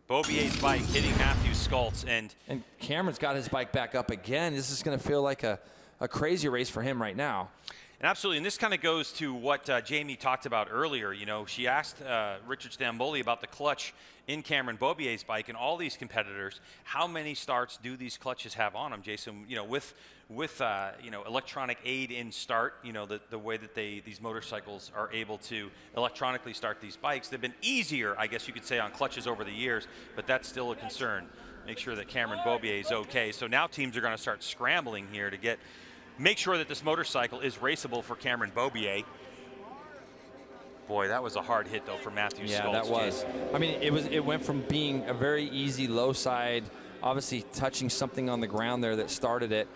Beaubier's bike hitting Matthew Skultz. And Cameron's got his bike back up again. This is going to feel like a crazy race for him right now. And absolutely, and this kind of goes to what Jamie talked about earlier. You know, she asked Richard Stamboli about the clutch in Cameron Beaubier's bike, and all these competitors, how many starts do these clutches have on them, Jason? You know, with you know, electronic aid in start, you know, the way that these motorcycles are able to electronically start these bikes, they've been easier, I guess you could say, on clutches over the years, but that's still a concern. Make sure that Cameron Beaubier is okay. So now teams are going to start scrambling here to make sure that this motorcycle is raceable for Cameron Beaubier. Boy, that was a hard hit, though, for Matthew Skultz. Yeah, that was. I mean, it went from being a very easy low side, obviously touching something on the ground there that started it,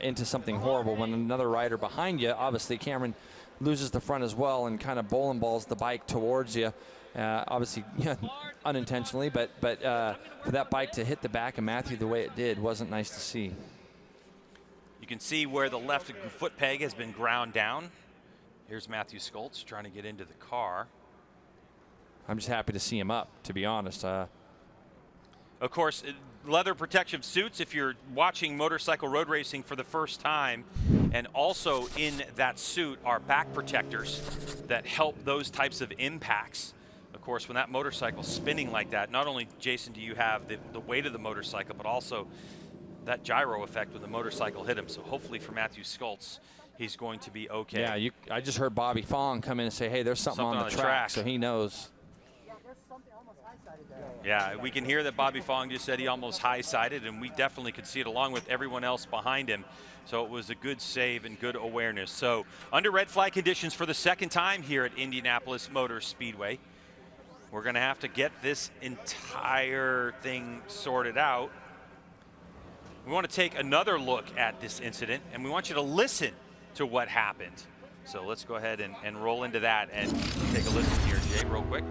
into something horrible. When another rider behind you, obviously Cameron loses the front as well and kind of bowling balls the bike towards you. Obviously, unintentionally, but for that bike to hit the back of Matthew the way it did wasn't nice to see. can see where the left foot peg has been ground down. Here's Matthew Skoltz trying to get into the car. I'm just happy to see him up, to be honest. Of course, leather protective suits if you're watching motorcycle road racing for the first time, and also in that suit are back protectors that help those types of impacts. Of course, when that motorcycle's spinning like that, not only, Jason, do you have the weight of the motorcycle, but also that gyro effect when the motorcycle hit him. So hopefully for Matthew Skoltz, he's going to be okay. Yeah, I just heard Bobby Fong come in and say, hey, there's something on the track, so he knows. Yeah, we can hear that Bobby Fong just said he almost high-sided, and we definitely could see it along with everyone else behind him. So it was a good save and good awareness. So under red flag conditions for the second time here at Indianapolis Motor Speedway, we're going to have to get this entire thing sorted out. We want to take another look at this incident, and we want you to listen to what happened. So let's go ahead and roll into that and take a listen here, Jay, real quick.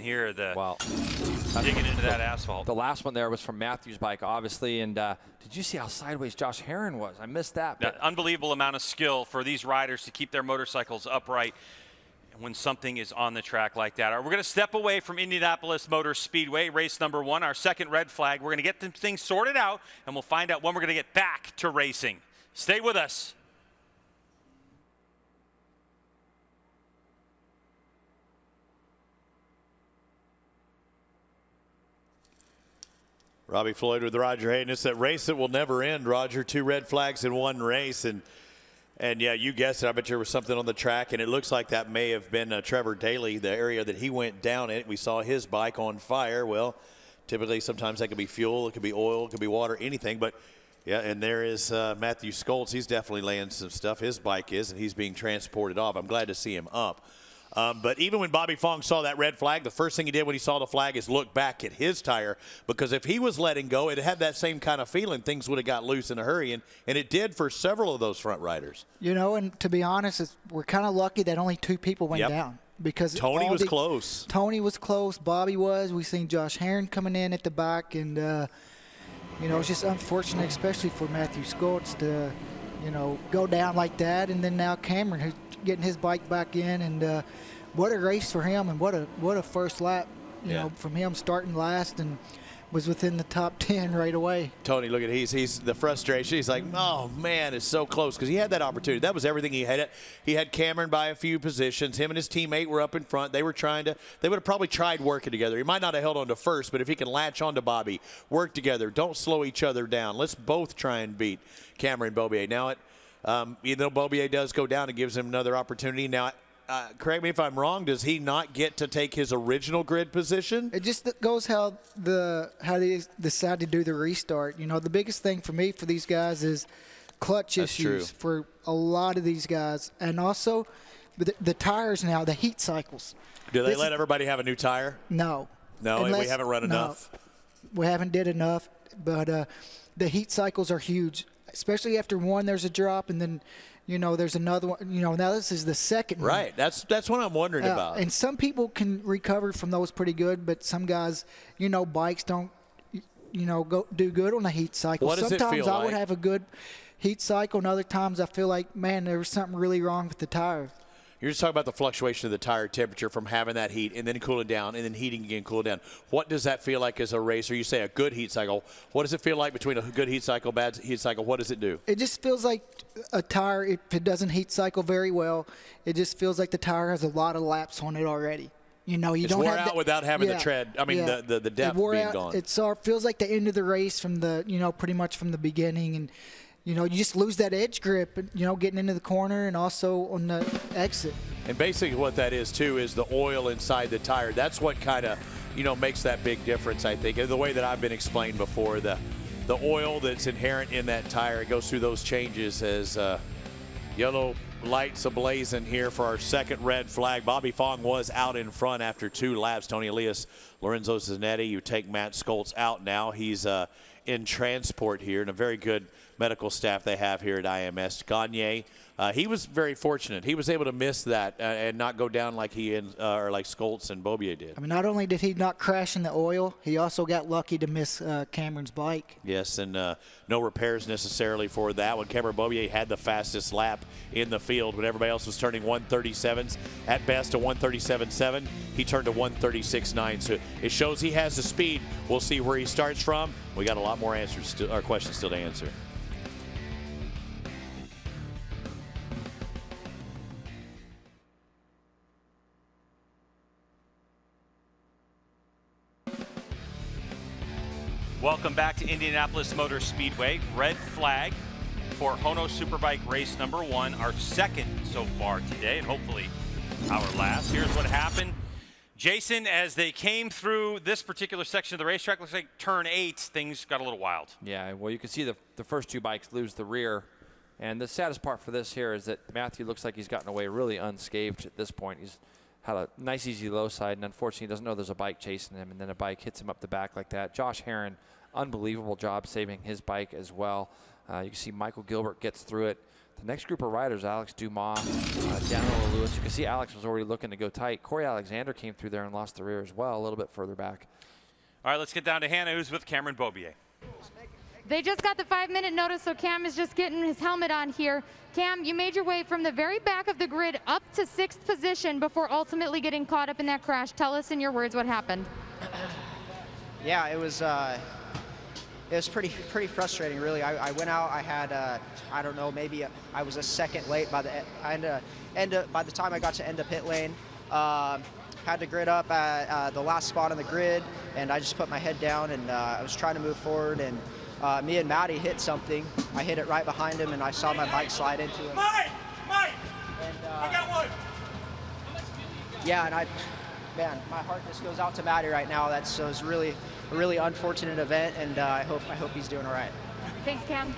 Here, digging into that asphalt. The last one there was from Matthew's bike, obviously, and did you see how sideways Josh Herron was? I missed that. Unbelievable amount of skill for these riders to keep their motorcycles upright when something is on the track like that. All right, we're going to step away from Indianapolis Motor Speedway, race number 1, our second red flag. We're going to get them things sorted out, and we'll find out when we're going to get back to racing. Stay with us. Robbie Floyd with Roger Hayden. It's that race that will never end, Roger. 2 red flags in one race. And yeah, you guessed it. I bet there was something on the track, and it looks like that may have been Trevor Daly, the area that he went down in. We saw his bike on fire. Well, typically sometimes that could be fuel, it could be oil, it could be water, anything. But, yeah, and there is Matthew Skoltz. He's definitely laying some stuff. His bike is, and he's being transported off. I'm glad to see him up. But even when Bobby Fong saw that red flag, the first thing he did when he saw the flag is look back at his tire, because if he was letting go, it had that same kind of feeling. Things would have got loose in a hurry, and it did for several of those front riders. You know, and to be honest, we're kind of lucky that only 2 people went down. Because Toni was close. Toni was close. Bobby was. We seen Josh Herron coming in at the back, and, you know, it's just unfortunate, especially for Matthew Skoltz to, you know, go down like that. And then now Cameron, who's getting his bike back in, and what a race for him, and what a first lap, you know, from him starting last and was within the top 10 right away. Toni, look at he's the frustration. He's like, oh man, it's so close, because he had that opportunity. That was everything he had. He had Cameron by a few positions. Him and his teammate were up in front. They were they would have probably tried working together. He might not have held on to first, but if he can latch on to Bobby, work together, don't slow each other down. Let's both try and beat Cameron Beaubier. Now, even though Beaubier does go down, it gives him another opportunity. Now, correct me if I'm wrong, does he not get to take his original grid position? It just goes how they decide to do the restart. You know, the biggest thing for me for these guys is clutch issues for a lot of these guys, and also the tires now, the heat cycles. Do they let everybody have a new tire? No. No, we haven't run enough. We haven't did enough, but the heat cycles are huge, especially after one there's a drop, and then, you know, there's another one. You know, now this is the second one. Right. That's what I'm wondering about. And some people can recover from those pretty good, but some guys, you know, bikes don't, you know, do good on the heat cycle. What does Sometimes it feel I like? would have a good heat cycle, and other times I feel like, man, there was something really wrong with the tire. You're just talking about the fluctuation of the tire temperature from having that heat and then cooling down and then heating again, cooling down. What does that feel like as a racer? You say a good heat cycle. What does it feel like between a good heat cycle, bad heat cycle? What does it do? It just feels like a tire, if it doesn't heat cycle very well, it just feels like the tire has a lot of laps on it already. You know, It's don't wore have out without having the tread. I mean, the depth being gone. It feels like the end of the race from the, you know, pretty much from the beginning. And, you know, you just lose that edge grip, you know, getting into the corner and also on the exit. And basically what that is, too, is the oil inside the tire. That's what kind of you know, makes that big difference, I think. And the way that I've been explained before, the oil that's inherent in that tire, it goes through those changes as yellow lights ablazing here for our second red flag. Bobby Fong was out in front after 2 laps. Toni Elias, Lorenzo Zanetti, you take Matt Skoltz out now. He's in transport here, and a very good medical staff they have here at IMS. Gagne, he was very fortunate. He was able to miss that and not go down like or like Skoltz and Beaubier did. I mean, not only did he not crash in the oil, he also got lucky to miss Cameron's bike. Yes, and no repairs necessarily for that one. Cameron Beaubier had the fastest lap in the field when everybody else was turning 137s. At best, a 137.7. He turned a 136.9. So it shows he has the speed. We'll see where he starts from. We got a lot more questions still to answer. Welcome back to Indianapolis Motor Speedway. Red flag for HONOS Superbike race number 1, our second so far today, and hopefully our last. Here's what happened. Jason, as they came through this particular section of the racetrack, looks like turn 8, things got a little wild. Yeah, well, you can see the first 2 bikes lose the rear. And the saddest part for this here is that Matthew looks like he's gotten away really unscathed at this point. He's had a nice, easy low side, and unfortunately he doesn't know there's a bike chasing him, and then a bike hits him up the back like that. Josh Herron, unbelievable job saving his bike as well. You can see Michael Gilbert gets through it. The next group of riders, Alex Dumas, Daniel Lewis. You can see Alex was already looking to go tight. Corey Alexander came through there and lost the rear as well, a little bit further back. All right, let's get down to Hannah, who's with Cameron Beaubier. They just got the 5-minute notice, so Cam is just getting his helmet on here. Cam, you made your way from the very back of the grid up to 6th position before ultimately getting caught up in that crash. Tell us in your words what happened. Yeah, it was pretty frustrating, really. I went out. I had I don't know, maybe I was a second late by the by the time I got to end of pit lane. Had to grid up at the last spot on the grid, and I just put my head down, and I was trying to move forward, and me and Matty hit something. I hit it right behind him, and I saw my bike slide into him. Mike! And, I got one! Yeah, and man, my heart just goes out to Matty right now. It was really a really unfortunate event, and I hope he's doing all right. Thanks, Cam.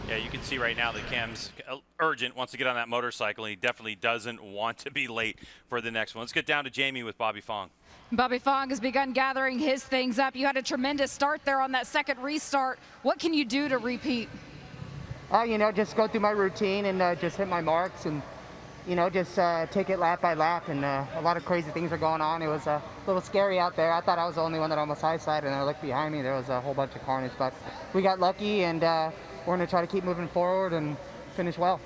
Yeah, you can see right now that Cam's urgent, wants to get on that motorcycle, and he definitely doesn't want to be late for the next one. Let's get down to Jamie with Bobby Fong. Bobby Fong has begun gathering his things up. You had a tremendous start there on that second restart. What can you do to repeat? You know, just go through my routine and just hit my marks and, you know, just take it lap by lap. And a lot of crazy things are going on. It was a little scary out there. I thought I was the only one that almost high side, and I looked behind me. There was a whole bunch of carnage. But we got lucky, and we're going to try to keep moving forward and finish well.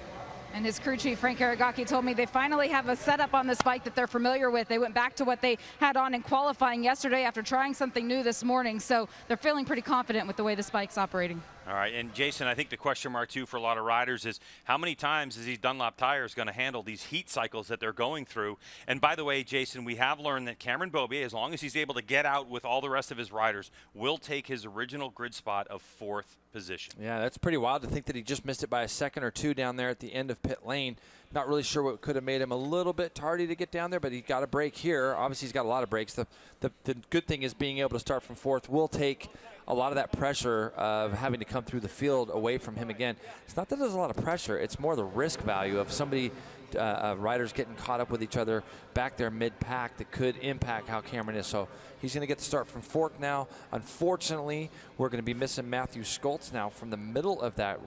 And his crew chief, Frank Aragaki, told me they finally have a setup on this bike that they're familiar with. They went back to what they had on in qualifying yesterday after trying something new this morning. So they're feeling pretty confident with the way this bike's operating. All right, and Jason, I think the question mark too for a lot of riders is how many times is these Dunlop tires going to handle these heat cycles that they're going through? And by the way, Jason, we have learned that Cameron Beaubier, as long as he's able to get out with all the rest of his riders, will take his original grid spot of 4th position. Yeah, that's pretty wild to think that he just missed it by a second or 2 down there at the end of pit lane. Not really sure what could have made him a little bit tardy to get down there, but he got a break here. Obviously, he's got a lot of breaks. The good thing is being able to start from 4th will take a lot of that pressure of having to come through the field away from him again. It's not that there's a lot of pressure. It's more the risk value of somebody, riders getting caught up with each other back there mid-pack that could impact how Cameron is. So he's going to get to start from 4th now. Unfortunately, we're going to be missing Matthew Skoltz now from the middle of that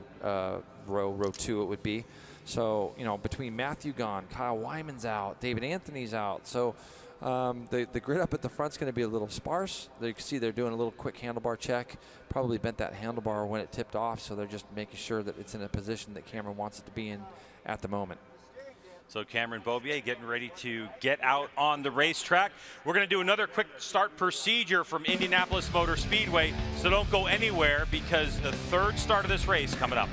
row 2 it would be. So, you know, between Matthew gone, Kyle Wyman's out, David Anthony's out. So the grid up at the front's going to be a little sparse. You can see they're doing a little quick handlebar check. Probably bent that handlebar when it tipped off, so they're just making sure that it's in a position that Cameron wants it to be in at the moment. So Cameron Beaubier getting ready to get out on the racetrack. We're going to do another quick start procedure from Indianapolis Motor Speedway, so don't go anywhere because the 3rd start of this race coming up.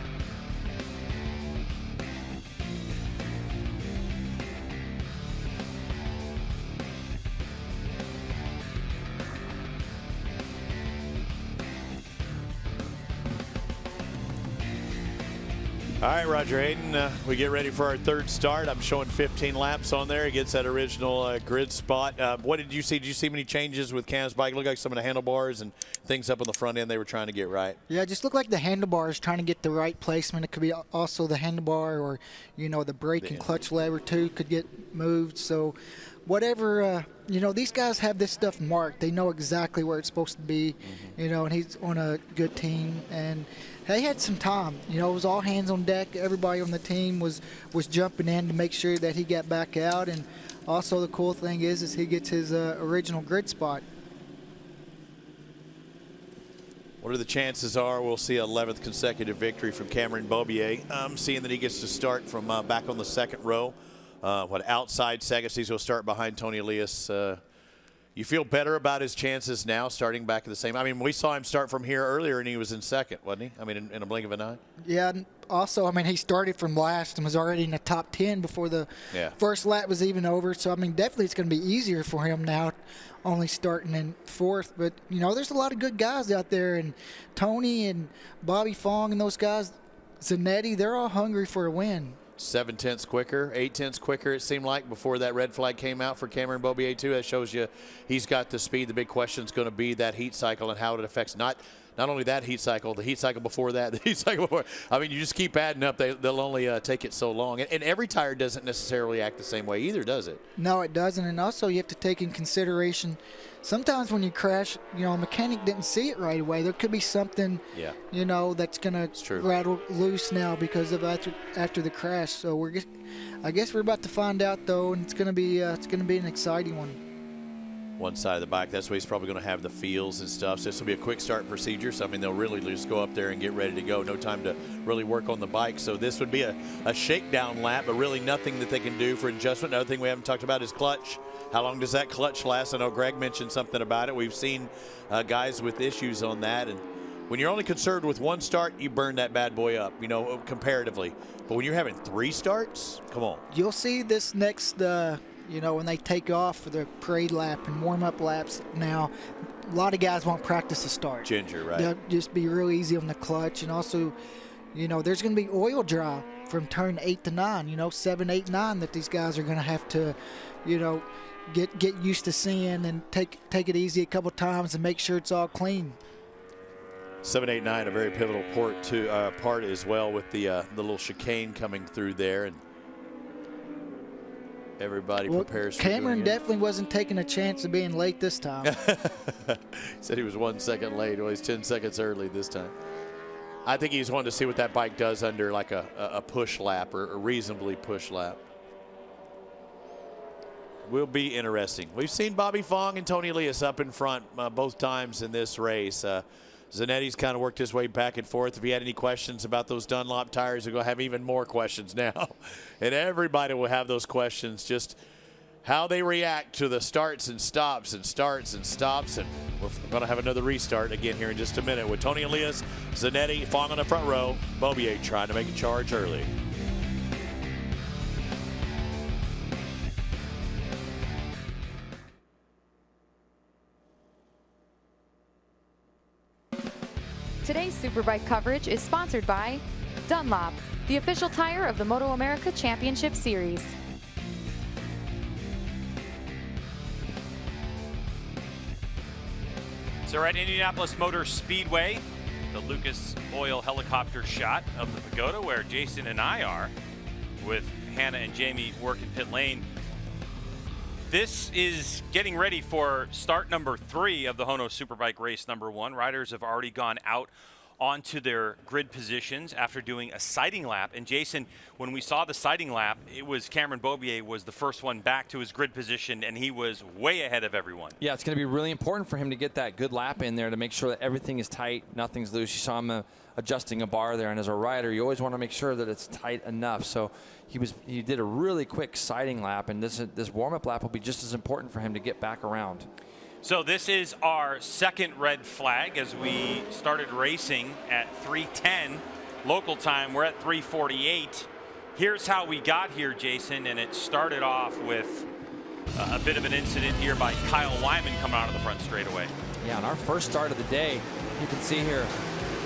All right, Roger Hayden, we get ready for our third start. I'm showing 15 laps on there. He gets that original grid spot. What did you see? Did you see many changes with Cam's bike? Looked like some of the handlebars and things up on the front end they were trying to get right. Yeah, it just looked like the handlebars trying to get the right placement. It could be also the handlebar or, you know, the brake and clutch lever too could get moved. So whatever, you know, these guys have this stuff marked. They know exactly where it's supposed to be, you know, and he's on a good team. And they had some time. You know, it was all hands on deck. Everybody on the team was jumping in to make sure that he got back out. And also the cool thing is he gets his original grid spot. What are the chances are we'll see 11th consecutive victory from Cameron Beaubier? Seeing that he gets to start from back on the second row. Outside second, so he'll start behind Toni Elias. You feel better about his chances now starting back at the same? I mean, we saw him start from here earlier and he was in second, wasn't he? I mean, in a blink of an eye. Yeah, and also, I mean, he started from last and was already in the top 10 before the first lap was even over. So, I mean, definitely it's going to be easier for him now, only starting in fourth. But, you know, there's a lot of good guys out there. And Toni and Bobby Fong and those guys, Zanetti, they're all hungry for a win. 7/10 quicker, 8/10 quicker, it seemed like, before that red flag came out for Cameron Beaubier, too. That shows you he's got the speed. The big question is going to be that heat cycle and how it affects not only that heat cycle, the heat cycle before that, the heat cycle before. I mean, you just keep adding up. They'll only take it so long. And every tire doesn't necessarily act the same way either, does it? No, it doesn't. And also you have to take in consideration, sometimes when you crash, you know, a mechanic didn't see it right away. There could be something, you know, that's going to rattle loose now because of after the crash. So I guess we're about to find out, though, and it's going to be an exciting one. One side of the bike, that's where he's probably going to have the feels and stuff. So this will be a quick start procedure. So, I mean, they'll really just go up there and get ready to go. No time to really work on the bike. So this would be a shakedown lap, but really nothing that they can do for adjustment. Another thing we haven't talked about is clutch. How long does that clutch last? I know Greg mentioned something about it. We've seen guys with issues on that. And when you're only concerned with one start, you burn that bad boy up, you know, comparatively. But when you're having 3 starts, come on. You'll see this next you know, when they take off for the parade lap and warm-up laps now, a lot of guys won't practice the start. Ginger, right. They'll just be real easy on the clutch. And also, you know, there's going to be oil draw from turn 8 to 9, you know, 7, 8, 9 that these guys are going to have to, you know, get used to seeing and take it easy a couple times and make sure it's all clean. 7, 8, 9, a very pivotal part as well with the little chicane coming through there. And everybody prepares for Cameron definitely wasn't taking a chance of being late this time. He said he was 1 second late. Well, he's 10 seconds early this time. I think he's wanting to see what that bike does under like a push lap or a reasonably push lap. Will be interesting. We've seen Bobby Fong and Toni Elias up in front both times in this race. Zanetti's kind of worked his way back and forth. If you had any questions about those Dunlop tires, we're going to have even more questions now. And everybody will have those questions, just how they react to the starts and stops and starts and stops. And we're going to have another restart again here in just a minute with Toni Elias, Zanetti, Fong on the front row, Beaubier trying to make a charge early. Today's Superbike coverage is sponsored by Dunlop, the official tire of the MotoAmerica Championship Series. So we're at Indianapolis Motor Speedway, the Lucas Oil helicopter shot of the Pagoda, where Jason and I are, with Hannah and Jamie working pit lane. This is getting ready for start number 3 of the HONOS Superbike race number 1. Riders have already gone out onto their grid positions after doing a sighting lap. And Jason, when we saw the sighting lap, it was Cameron Beaubier was the first one back to his grid position, and he was way ahead of everyone. Yeah, it's going to be really important for him to get that good lap in there to make sure that everything is tight, nothing's loose. You saw him adjusting a bar there, and as a rider, you always want to make sure that it's tight enough. So he did a really quick sighting lap, and this warm-up lap will be just as important for him to get back around. So this is our second red flag as we started racing at 3:10 local time. We're at 3:48. Here's how we got here, Jason, and it started off with a bit of an incident here by Kyle Wyman coming out of the front straightaway. Yeah, on our first start of the day, you can see here,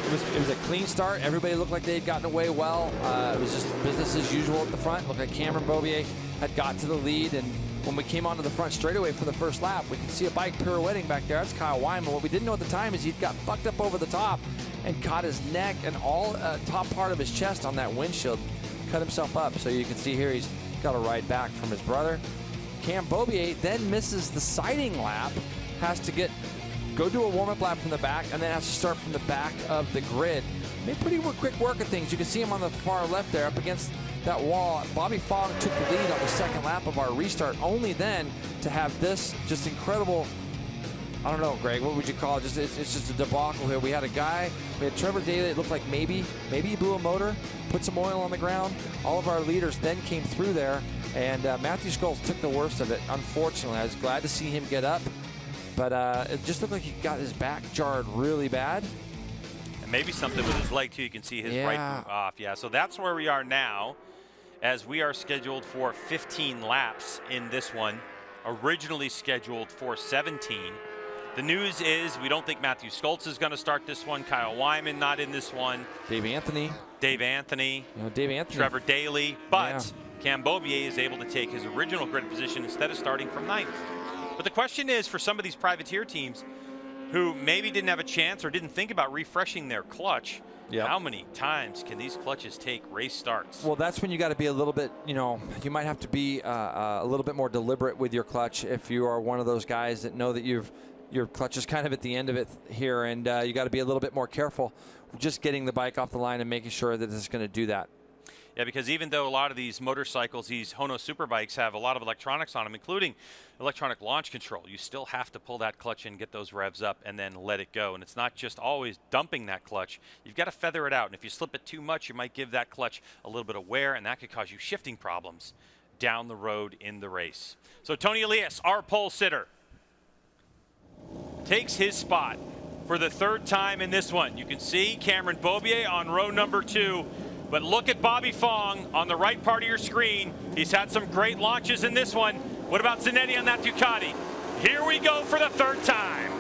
It was a clean start. Everybody looked like they had gotten away well. It was just business as usual at the front. It looked like Cameron Beaubier had got to the lead, and when we came onto the front straightaway for the first lap, we could see a bike pirouetting back there. That's Kyle Wyman. What we didn't know at the time is he'd got bucked up over the top and caught his neck and all top part of his chest on that windshield. Cut himself up. So you can see here he's got a ride back from his brother. Cam Beaubier then misses the sighting lap, has to go do a warm-up lap from the back, and then has to start from the back of the grid. Made pretty quick work of things. You can see him on the far left there up against that wall. Bobby Fong took the lead on the second lap of our restart, only then to have this just incredible, I don't know, Greg, what would you call it? It's just a debacle here. We had Trevor Daly, it looked like maybe he blew a motor, put some oil on the ground. All of our leaders then came through there, and Matthew Scholes took the worst of it, unfortunately. I was glad to see him get up, but it just looked like he got his back jarred really bad. And maybe something with his leg, too. You can see his right boot off. Yeah, so that's where we are now, as we are scheduled for 15 laps in this one, originally scheduled for 17. The news is we don't think Matthew Schultz is going to start this one. Kyle Wyman not in this one. Dave Anthony. Trevor Daly. But Cam Beaubier is able to take his original grid position instead of starting from 9th. But the question is, for some of these privateer teams who maybe didn't have a chance or didn't think about refreshing their clutch, how many times can these clutches take race starts? Well, that's when you got to be a little bit, you might have to be a little bit more deliberate with your clutch if you are one of those guys that know that your clutch is kind of at the end of it here, and you got to be a little bit more careful just getting the bike off the line and making sure that it's going to do that. Yeah, because even though a lot of these motorcycles, these HONOS Superbikes, have a lot of electronics on them, including electronic launch control, you still have to pull that clutch in, get those revs up, and then let it go. And it's not just always dumping that clutch. You've got to feather it out. And if you slip it too much, you might give that clutch a little bit of wear, and that could cause you shifting problems down the road in the race. So Toni Elias, our pole sitter, takes his spot for the third time in this one. You can see Cameron Beaubier on row number 2. But look at Bobby Fong on the right part of your screen. He's had some great launches in this one. What about Zanetti on that Ducati? Here we go for the third time.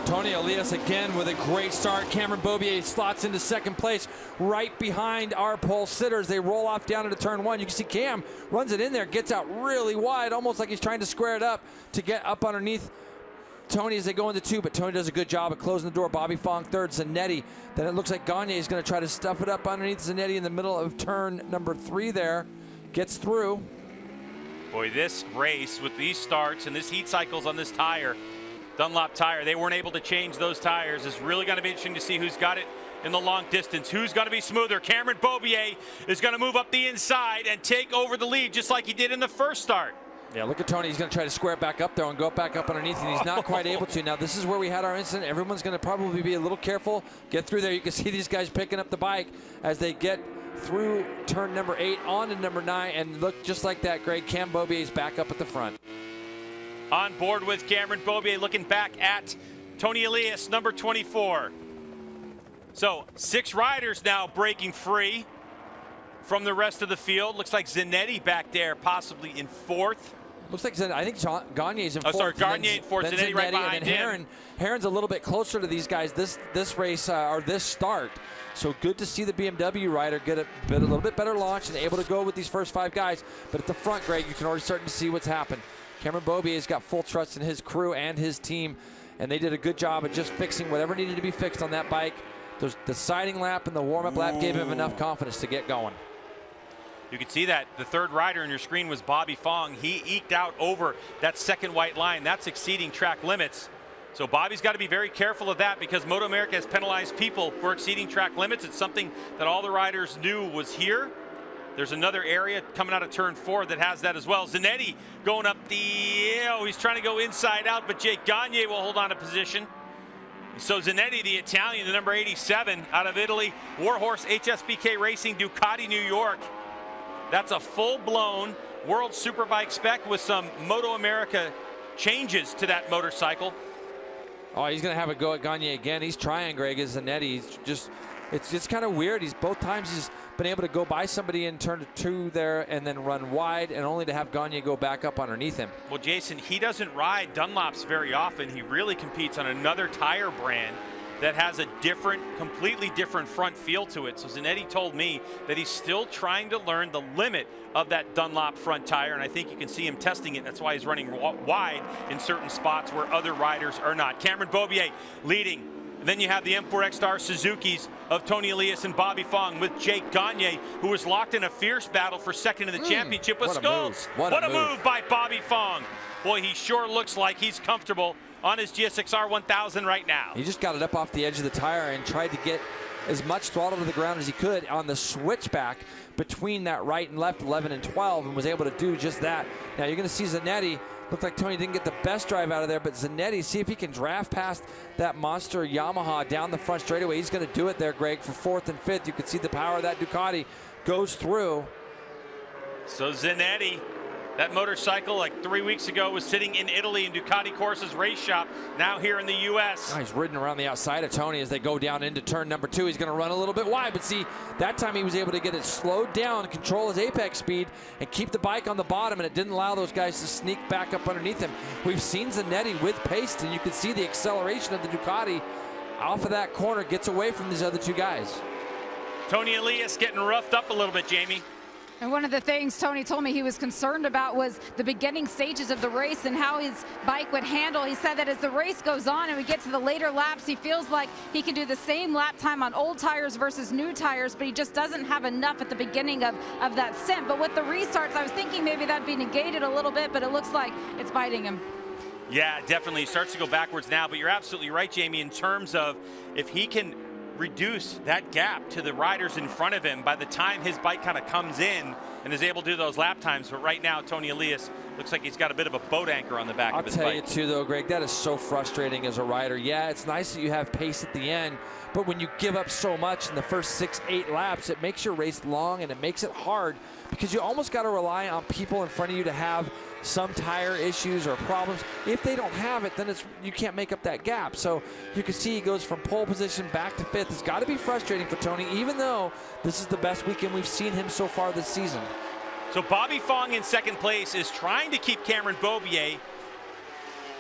Toni Elias again with a great start. Cameron Beaubier slots into second place right behind our pole sitters. They roll off down into turn 1. You can see Cam runs it in there, gets out really wide, almost like he's trying to square it up to get up underneath Toni as they go into 2, but Toni does a good job of closing the door. Bobby Fong third, Zanetti. Then it looks like Gagne is going to try to stuff it up underneath Zanetti in the middle of turn number 3 there. Gets through. Boy, this race with these starts and this heat cycles on this tire, Dunlop tire, they weren't able to change those tires. It's really going to be interesting to see who's got it in the long distance. Who's going to be smoother? Cameron Beaubier is going to move up the inside and take over the lead just like he did in the first start. Yeah, look at Toni. He's going to try to square it back up there and go back up underneath, and he's not quite able to. Now, this is where we had our incident. Everyone's going to probably be a little careful. Get through there. You can see these guys picking up the bike as they get through turn number 8 on to number 9, and look, just like that, Greg, Cam Beaubier is back up at the front. On board with Cameron Beaubier, looking back at Toni Elias, number 24. So 6 riders now breaking free from the rest of the field. Looks like Zanetti back there, possibly in 4th. Looks like I think Gagne's in 4th. Oh, sorry, Gagne in 4th, Zanetti right behind him. Heron's a little bit closer to these guys this race, or this start. So good to see the BMW rider get a little bit better launch and able to go with these first 5 guys. But at the front, Greg, you can already start to see what's happened. Cameron Beaubier's got full trust in his crew and his team, and they did a good job of just fixing whatever needed to be fixed on that bike. The siding lap and the warm-up lap gave him enough confidence to get going. You can see that the third rider on your screen was Bobby Fong. He eked out over that second white line. That's exceeding track limits. So Bobby's got to be very careful of that because MotoAmerica has penalized people for exceeding track limits. It's something that all the riders knew was here. There's another area coming out of turn 4 that has that as well. Zanetti going up he's trying to go inside out, but Jake Gagne will hold on to position. So Zanetti, the Italian, the number 87 out of Italy, Warhorse HSBK Racing, Ducati, New York. That's a full-blown World Superbike spec with some MotoAmerica changes to that motorcycle. Oh, he's going to have a go at Gagne again. He's trying, Greg, as Zanetti. It's just kind of weird. Both times he's been able to go by somebody in turn 2 there and then run wide, and only to have Gagne go back up underneath him. Well, Jason, he doesn't ride Dunlops very often. He really competes on another tire brand that has a completely different front feel to it. So Zanetti told me that he's still trying to learn the limit of that Dunlop front tire, and I think you can see him testing it. That's why he's running wide in certain spots where other riders are not. Cameron Beaubier leading. And then you have the M4 XStar Suzukis of Toni Elias and Bobby Fong with Jake Gagne, who was locked in a fierce battle for second in the championship with Skulls. What a move by Bobby Fong. Boy, he sure looks like he's comfortable on his GSX-R 1000 right now. He just got it up off the edge of the tire and tried to get as much throttle to the ground as he could on the switchback between that right and left 11 and 12, and was able to do just that. Now you're going to see Zanetti. Looked like Toni didn't get the best drive out of there, but Zanetti, see if he can draft past that monster Yamaha down the front straightaway. He's going to do it there, Greg, for 4th and 5th. You can see the power of that Ducati goes through. So Zanetti, that motorcycle like 3 weeks ago was sitting in Italy in Ducati Corsa's race shop, now here in the U.S. Oh, he's ridden around the outside of Toni as they go down into turn number 2. He's going to run a little bit wide, but see, that time he was able to get it slowed down, control his apex speed, and keep the bike on the bottom, and it didn't allow those guys to sneak back up underneath him. We've seen Zanetti with pace, and you can see the acceleration of the Ducati off of that corner, gets away from these other two guys. Toni Elias getting roughed up a little bit, Jamie. And one of the things Toni told me he was concerned about was the beginning stages of the race and how his bike would handle. He said that as the race goes on and we get to the later laps, he feels like he can do the same lap time on old tires versus new tires, but he just doesn't have enough at the beginning of that stint. But with the restarts, I was thinking maybe that'd be negated a little bit, but it looks like it's biting him. Yeah, definitely. He starts to go backwards now, but you're absolutely right, Jamie, in terms of if he can reduce that gap to the riders in front of him by the time his bike kind of comes in and is able to do those lap times. But right now, Toni Elias looks like he's got a bit of a boat anchor on the back of his bike. I'll tell you too, though, Greg, that is so frustrating as a rider. Yeah, it's nice that you have pace at the end, but when you give up so much in the first 6-8 laps, it makes your race long and it makes it hard because you almost got to rely on people in front of you to have some tire issues or problems. If they don't have it, then you can't make up that gap. So you can see he goes from pole position back to 5th. It's got to be frustrating for Toni, even though this is the best weekend we've seen him so far this season. So Bobby Fong in 2nd place is trying to keep Cameron Beaubier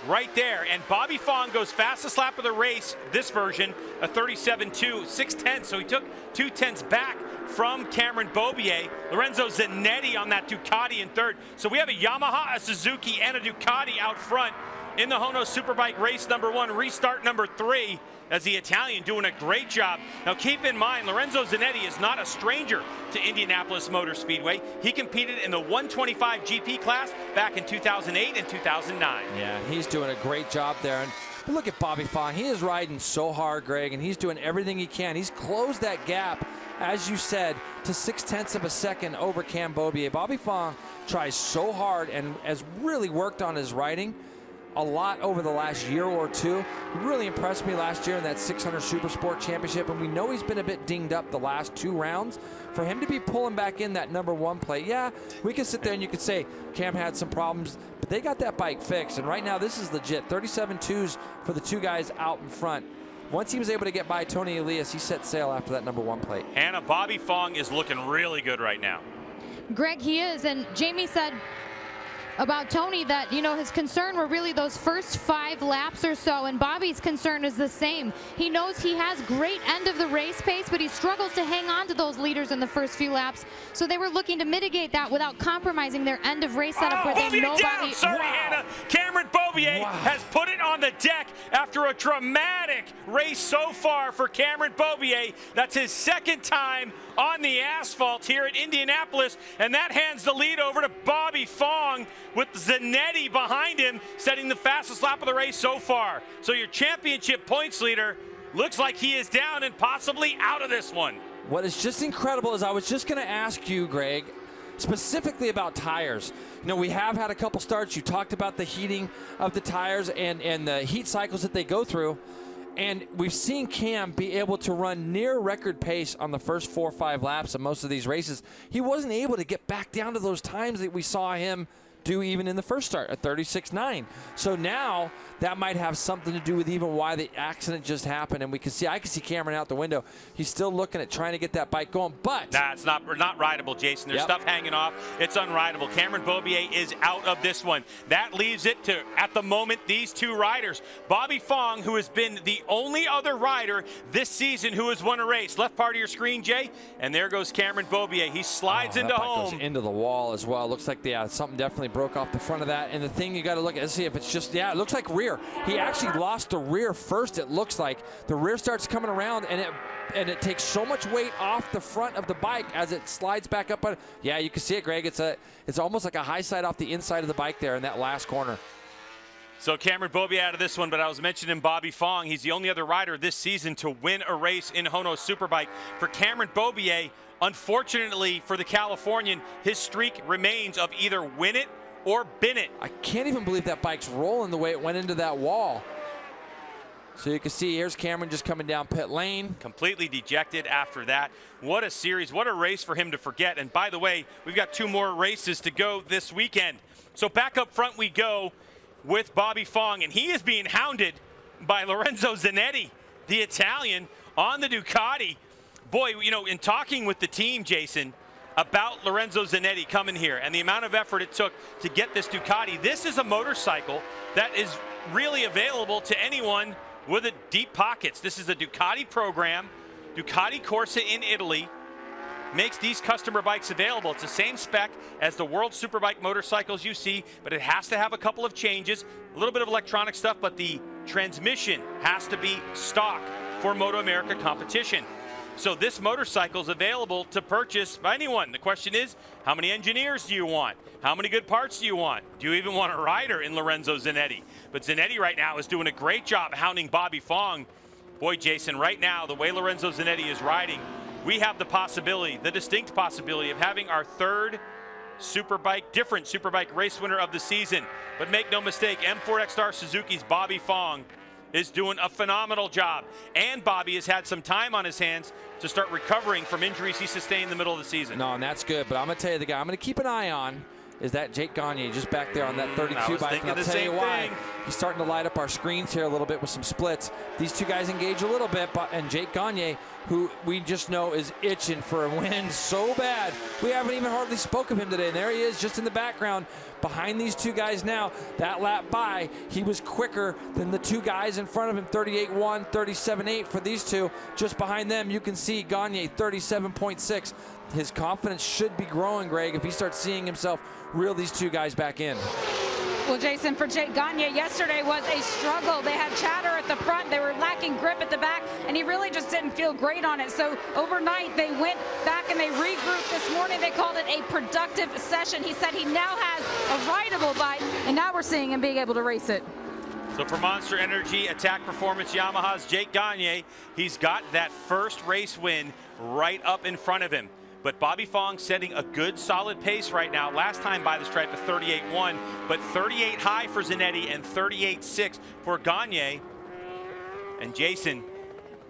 right there, and Bobby Fong goes fastest lap of the race, this version, a 37.2, 6/10, so he took 2/10 back from Cameron Beaubier. Lorenzo Zanetti on that Ducati in 3rd. So we have a Yamaha, a Suzuki, and a Ducati out front in the HONOS Superbike race number 1, restart number 3, as the Italian doing a great job. Now keep in mind, Lorenzo Zanetti is not a stranger to Indianapolis Motor Speedway. He competed in the 125 GP class back in 2008 and 2009. Yeah, he's doing a great job there. And look at Bobby Fong. He is riding so hard, Greg, and he's doing everything he can. He's closed that gap, as you said, to 0.6 of a second over Cam Beaubier. Bobby Fong tries so hard and has really worked on his riding a lot over the last year or two. He really impressed me last year in that 600 Super Sport Championship, and we know he's been a bit dinged up the last 2 rounds. For him to be pulling back in that number 1 plate, yeah, we can sit there and you could say Cam had some problems, but they got that bike fixed, and right now this is legit. 37.2s for the 2 guys out in front. Once he was able to get by Toni Elias, he set sail after that number 1 plate. Hannah, Bobby Fong is looking really good right now. Greg, he is, and Jamie said about Toni that, you know, his concern were really those first 5 laps or so, and Bobby's concern is the same. He knows he has great end of the race pace, but he struggles to hang on to those leaders in the first few laps, so they were looking to mitigate that without compromising their end of race setup where they Beaubier nobody. Down. Sorry, Hannah. Cameron Beaubier has put it on the deck after a dramatic race so far for Cameron Beaubier. That's his 2nd time on the asphalt here at Indianapolis, and that hands the lead over to Bobby Fong, with Zanetti behind him, setting the fastest lap of the race so far. So your championship points leader looks like he is down and possibly out of this one. What is just incredible is I was just going to ask you, Greg, specifically about tires. You know, we have had a couple starts. You talked about the heating of the tires and the heat cycles that they go through. And we've seen Cam be able to run near record pace on the first 4 or 5 laps of most of these races. He wasn't able to get back down to those times that we saw him do even in the first start at 36.9. So now that might have something to do with even why the accident just happened. And I can see Cameron out the window. He's still looking at trying to get that bike going, but nah, it's not rideable, Jason. There's stuff hanging off. It's unrideable. Cameron Beaubier is out of this one. That leaves it to, at the moment, these two riders. Bobby Fong, who has been the only other rider this season who has won a race. Left part of your screen, Jay, and there goes Cameron Beaubier. He slides into home. Goes into the wall as well. Looks like something definitely broke off the front of that. And the thing you got to look at, see if it's just, it looks like rear. He actually lost the rear first, it looks like. The rear starts coming around, and it takes so much weight off the front of the bike as it slides back up. Yeah, you can see it, Greg. It's almost like a high side off the inside of the bike there in that last corner. So Cameron Beaubier out of this one, but I was mentioning Bobby Fong. He's the only other rider this season to win a race in HONOS Superbike. For Cameron Beaubier, unfortunately for the Californian, his streak remains of either win it or bin it. I can't even believe that bike's rolling the way it went into that wall. So you can see here's Cameron just coming down pit lane. Completely dejected after that. What a series, what a race for him to forget. And by the way, we've got 2 more races to go this weekend. So back up front we go with Bobby Fong, and he is being hounded by Lorenzo Zanetti, the Italian, on the Ducati. Boy, you know, in talking with the team, Jason, about Lorenzo Zanetti coming here and the amount of effort it took to get this Ducati, this is a motorcycle that is really available to anyone with deep pockets. This is a Ducati program. Ducati Corsa in Italy makes these customer bikes available. It's the same spec as the World Superbike motorcycles you see, but it has to have a couple of changes, a little bit of electronic stuff, but the transmission has to be stock for MotoAmerica competition. So this motorcycle is available to purchase by anyone. The question is, how many engineers do you want? How many good parts do you want? Do you even want a rider in Lorenzo Zanetti? But Zanetti right now is doing a great job hounding Bobby Fong. Boy, Jason, right now, the way Lorenzo Zanetti is riding, we have the possibility, the distinct possibility of having our third different Superbike race winner of the season. But make no mistake, M4X Star Suzuki's Bobby Fong is doing a phenomenal job. And Bobby has had some time on his hands to start recovering from injuries he sustained in the middle of the season. No, and that's good. But I'm going to tell you, the guy I'm going to keep an eye on is that Jake Gagne just back there on that 32 bike. And I'll tell you why. He's starting to light up our screens here a little bit with some splits. These two guys engage a little bit, and Jake Gagne, who we just know is itching for a win so bad. We haven't even hardly spoke of him today. And there he is just in the background behind these two guys now. That lap by, he was quicker than the two guys in front of him, 38.1, 37.8 for these two. Just behind them, you can see Gagne, 37.6. His confidence should be growing, Greg, if he starts seeing himself reel these two guys back in. Well, Jason, for Jake Gagne, yesterday was a struggle. They had chatter at the front. They were lacking grip at the back, and he really just didn't feel great on it. So overnight, they went back and they regrouped this morning. They called it a productive session. He said he now has a rideable bike, and now we're seeing him being able to race it. So for Monster Energy Attack Performance Yamaha's Jake Gagne, he's got that first race win right up in front of him. But Bobby Fong setting a good solid pace right now. Last time by the stripe of 38.1, but 38 high for Zanetti and 38.6 for Gagne. And Jason,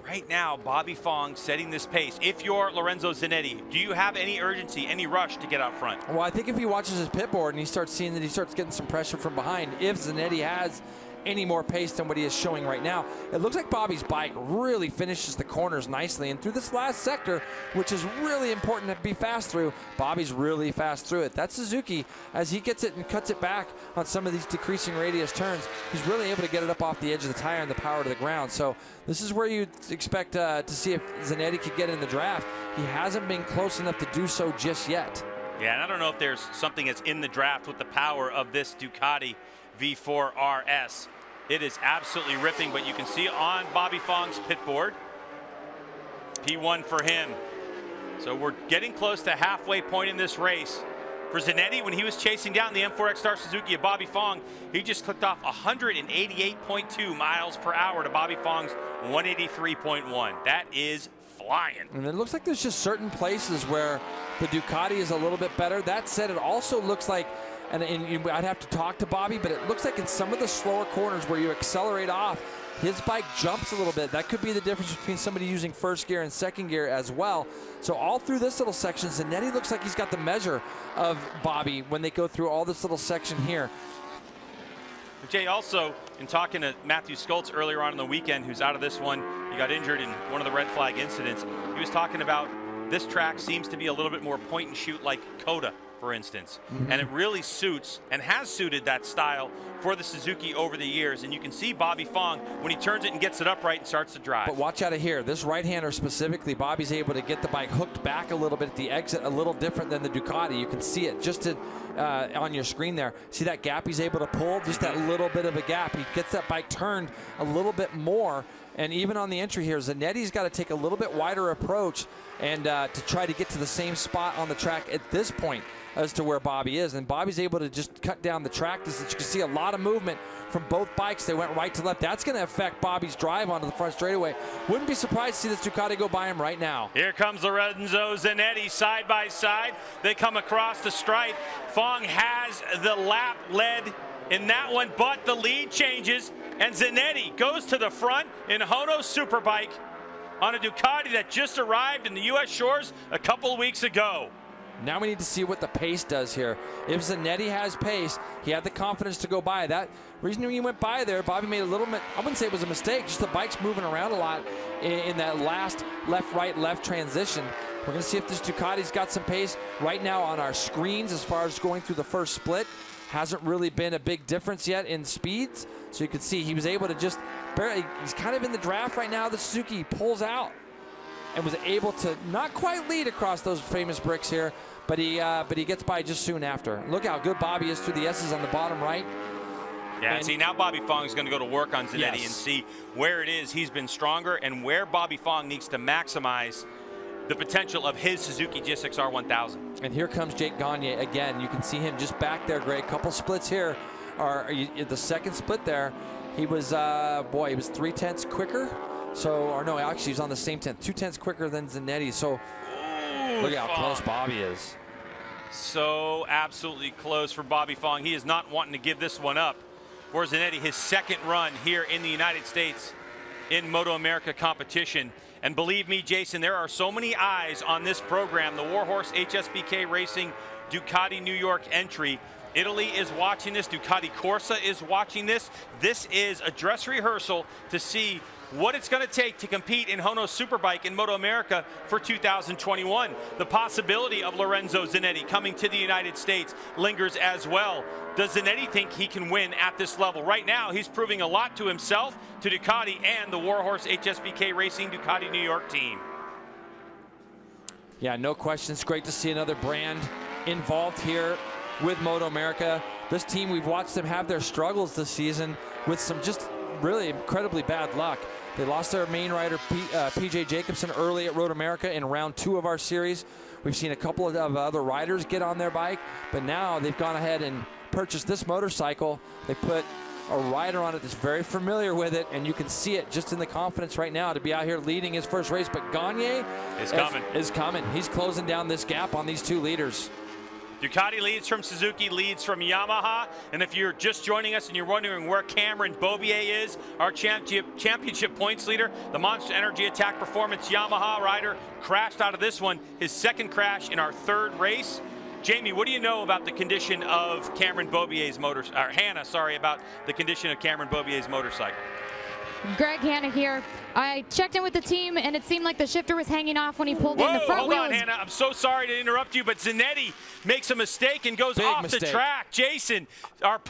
right now, Bobby Fong setting this pace. If you're Lorenzo Zanetti, do you have any urgency, any rush to get out front? Well, I think if he watches his pit board and he starts seeing that he starts getting some pressure from behind, if Zanetti has any more pace than what he is showing right now, it looks like Bobby's bike really finishes the corners nicely. And through this last sector, which is really important to be fast through, Bobby's really fast through it. That Suzuki, as he gets it and cuts it back on some of these decreasing radius turns, he's really able to get it up off the edge of the tire and the power to the ground. So this is where you'd expect to see if Zanetti could get in the draft. He hasn't been close enough to do so just yet. Yeah, and I don't know if there's something that's in the draft with the power of this Ducati V4 RS. It is absolutely ripping, but you can see on Bobby Fong's pit board, P1 for him. So we're getting close to halfway point in this race. For Zanetti, when he was chasing down the M4X Star Suzuki of Bobby Fong, he just clicked off 188.2 miles per hour to Bobby Fong's 183.1. That is flying. And it looks like there's just certain places where the Ducati is a little bit better. That said, it also looks like, and I'd have to talk to Bobby, but it looks like in some of the slower corners where you accelerate off, his bike jumps a little bit. That could be the difference between somebody using first gear and second gear as well. So all through this little section, Zanetti looks like he's got the measure of Bobby when they go through all this little section here. Jay, also, in talking to Matthew Skoltz earlier on in the weekend, who's out of this one, he got injured in one of the red flag incidents. He was talking about this track seems to be a little bit more point and shoot like Coda, for instance. And it really suits and has suited that style for the Suzuki over the years. And you can see Bobby Fong when he turns it and gets it upright and starts to drive. But watch out of here. This right-hander specifically, Bobby's able to get the bike hooked back a little bit at the exit, a little different than the Ducati. You can see it just on your screen there. See that gap he's able to pull? Just that little bit of a gap. He gets that bike turned a little bit more. And even on the entry here, Zanetti's got to take a little bit wider approach and to try to get to the same spot on the track at this point as to where Bobby is. And Bobby's able to just cut down the track distance. You can see a lot of movement from both bikes. They went right to left. That's going to affect Bobby's drive onto the front straightaway. Wouldn't be surprised to see this Ducati go by him right now. Here comes Lorenzo Zanetti side by side. They come across the stripe. Fong has the lap led in that one, but the lead changes, and Zanetti goes to the front in HONOS Superbike on a Ducati that just arrived in the U.S. shores a couple of weeks ago. Now we need to see what the pace does here. If Zanetti has pace, he had the confidence to go by. That reason when he went by there, Bobby made a little bit, I wouldn't say it was a mistake, just the bike's moving around a lot in that last left, right, left transition. We're going to see if this Ducati's got some pace. Right now on our screens, as far as going through the first split, hasn't really been a big difference yet in speeds. So you can see he was able to just barely, he's kind of in the draft right now. The Suzuki pulls out and was able to not quite lead across those famous bricks here, but he gets by just soon after. Look how good Bobby is through the S's on the bottom right. Yeah, and see, now Bobby Fong is going to go to work on Zanetti and see where it is he's been stronger and where Bobby Fong needs to maximize the potential of his Suzuki GSX-R 1000. And here comes Jake Gagne again. You can see him just back there, Greg. Couple splits here. The second split there, he was, he was 3/10 quicker. So, or no, actually he was on the same 10th, 2/10 quicker than Zanetti. So, look at how close Bobby is. So absolutely close for Bobby Fong. He is not wanting to give this one up. For Zanetti, his second run here in the United States in MotoAmerica competition. And believe me, Jason, there are so many eyes on this program. The Warhorse HSBK Racing Ducati New York entry. Italy is watching this. Ducati Corsa is watching this. This is a dress rehearsal to see what it's going to take to compete in HONOS Superbike in MotoAmerica for 2021. The possibility of Lorenzo Zanetti coming to the United States lingers as well. Does Zanetti think he can win at this level? Right now, he's proving a lot to himself, to Ducati, and the Warhorse HSBK Racing Ducati New York team. Yeah, no question. It's great to see another brand involved here with MotoAmerica. This team, we've watched them have their struggles this season with some just really incredibly bad luck. They lost their main rider, PJ Jacobson, early at Road America in round 2 of our series. We've seen a couple of other riders get on their bike, but now they've gone ahead and purchased this motorcycle. They put a rider on it that's very familiar with it, and you can see it just in the confidence right now to be out here leading his first race. But Gagne is coming. He's closing down this gap on these two leaders. Ducati leads from Suzuki, leads from Yamaha. And if you're just joining us and you're wondering where Cameron Beaubier is, our championship points leader, the Monster Energy Attack Performance Yamaha rider, crashed out of this one, his second crash in our third race. Jamie, what do you know about the condition of Cameron Beaubier's about the condition of Cameron Beaubier's motorcycle? Greg Hanna here. I checked in with the team, and it seemed like the shifter was hanging off when he pulled in. The front hold wheel on, Hannah. I'm so sorry to interrupt you, but Zanetti makes a mistake and goes off the track. Jason, our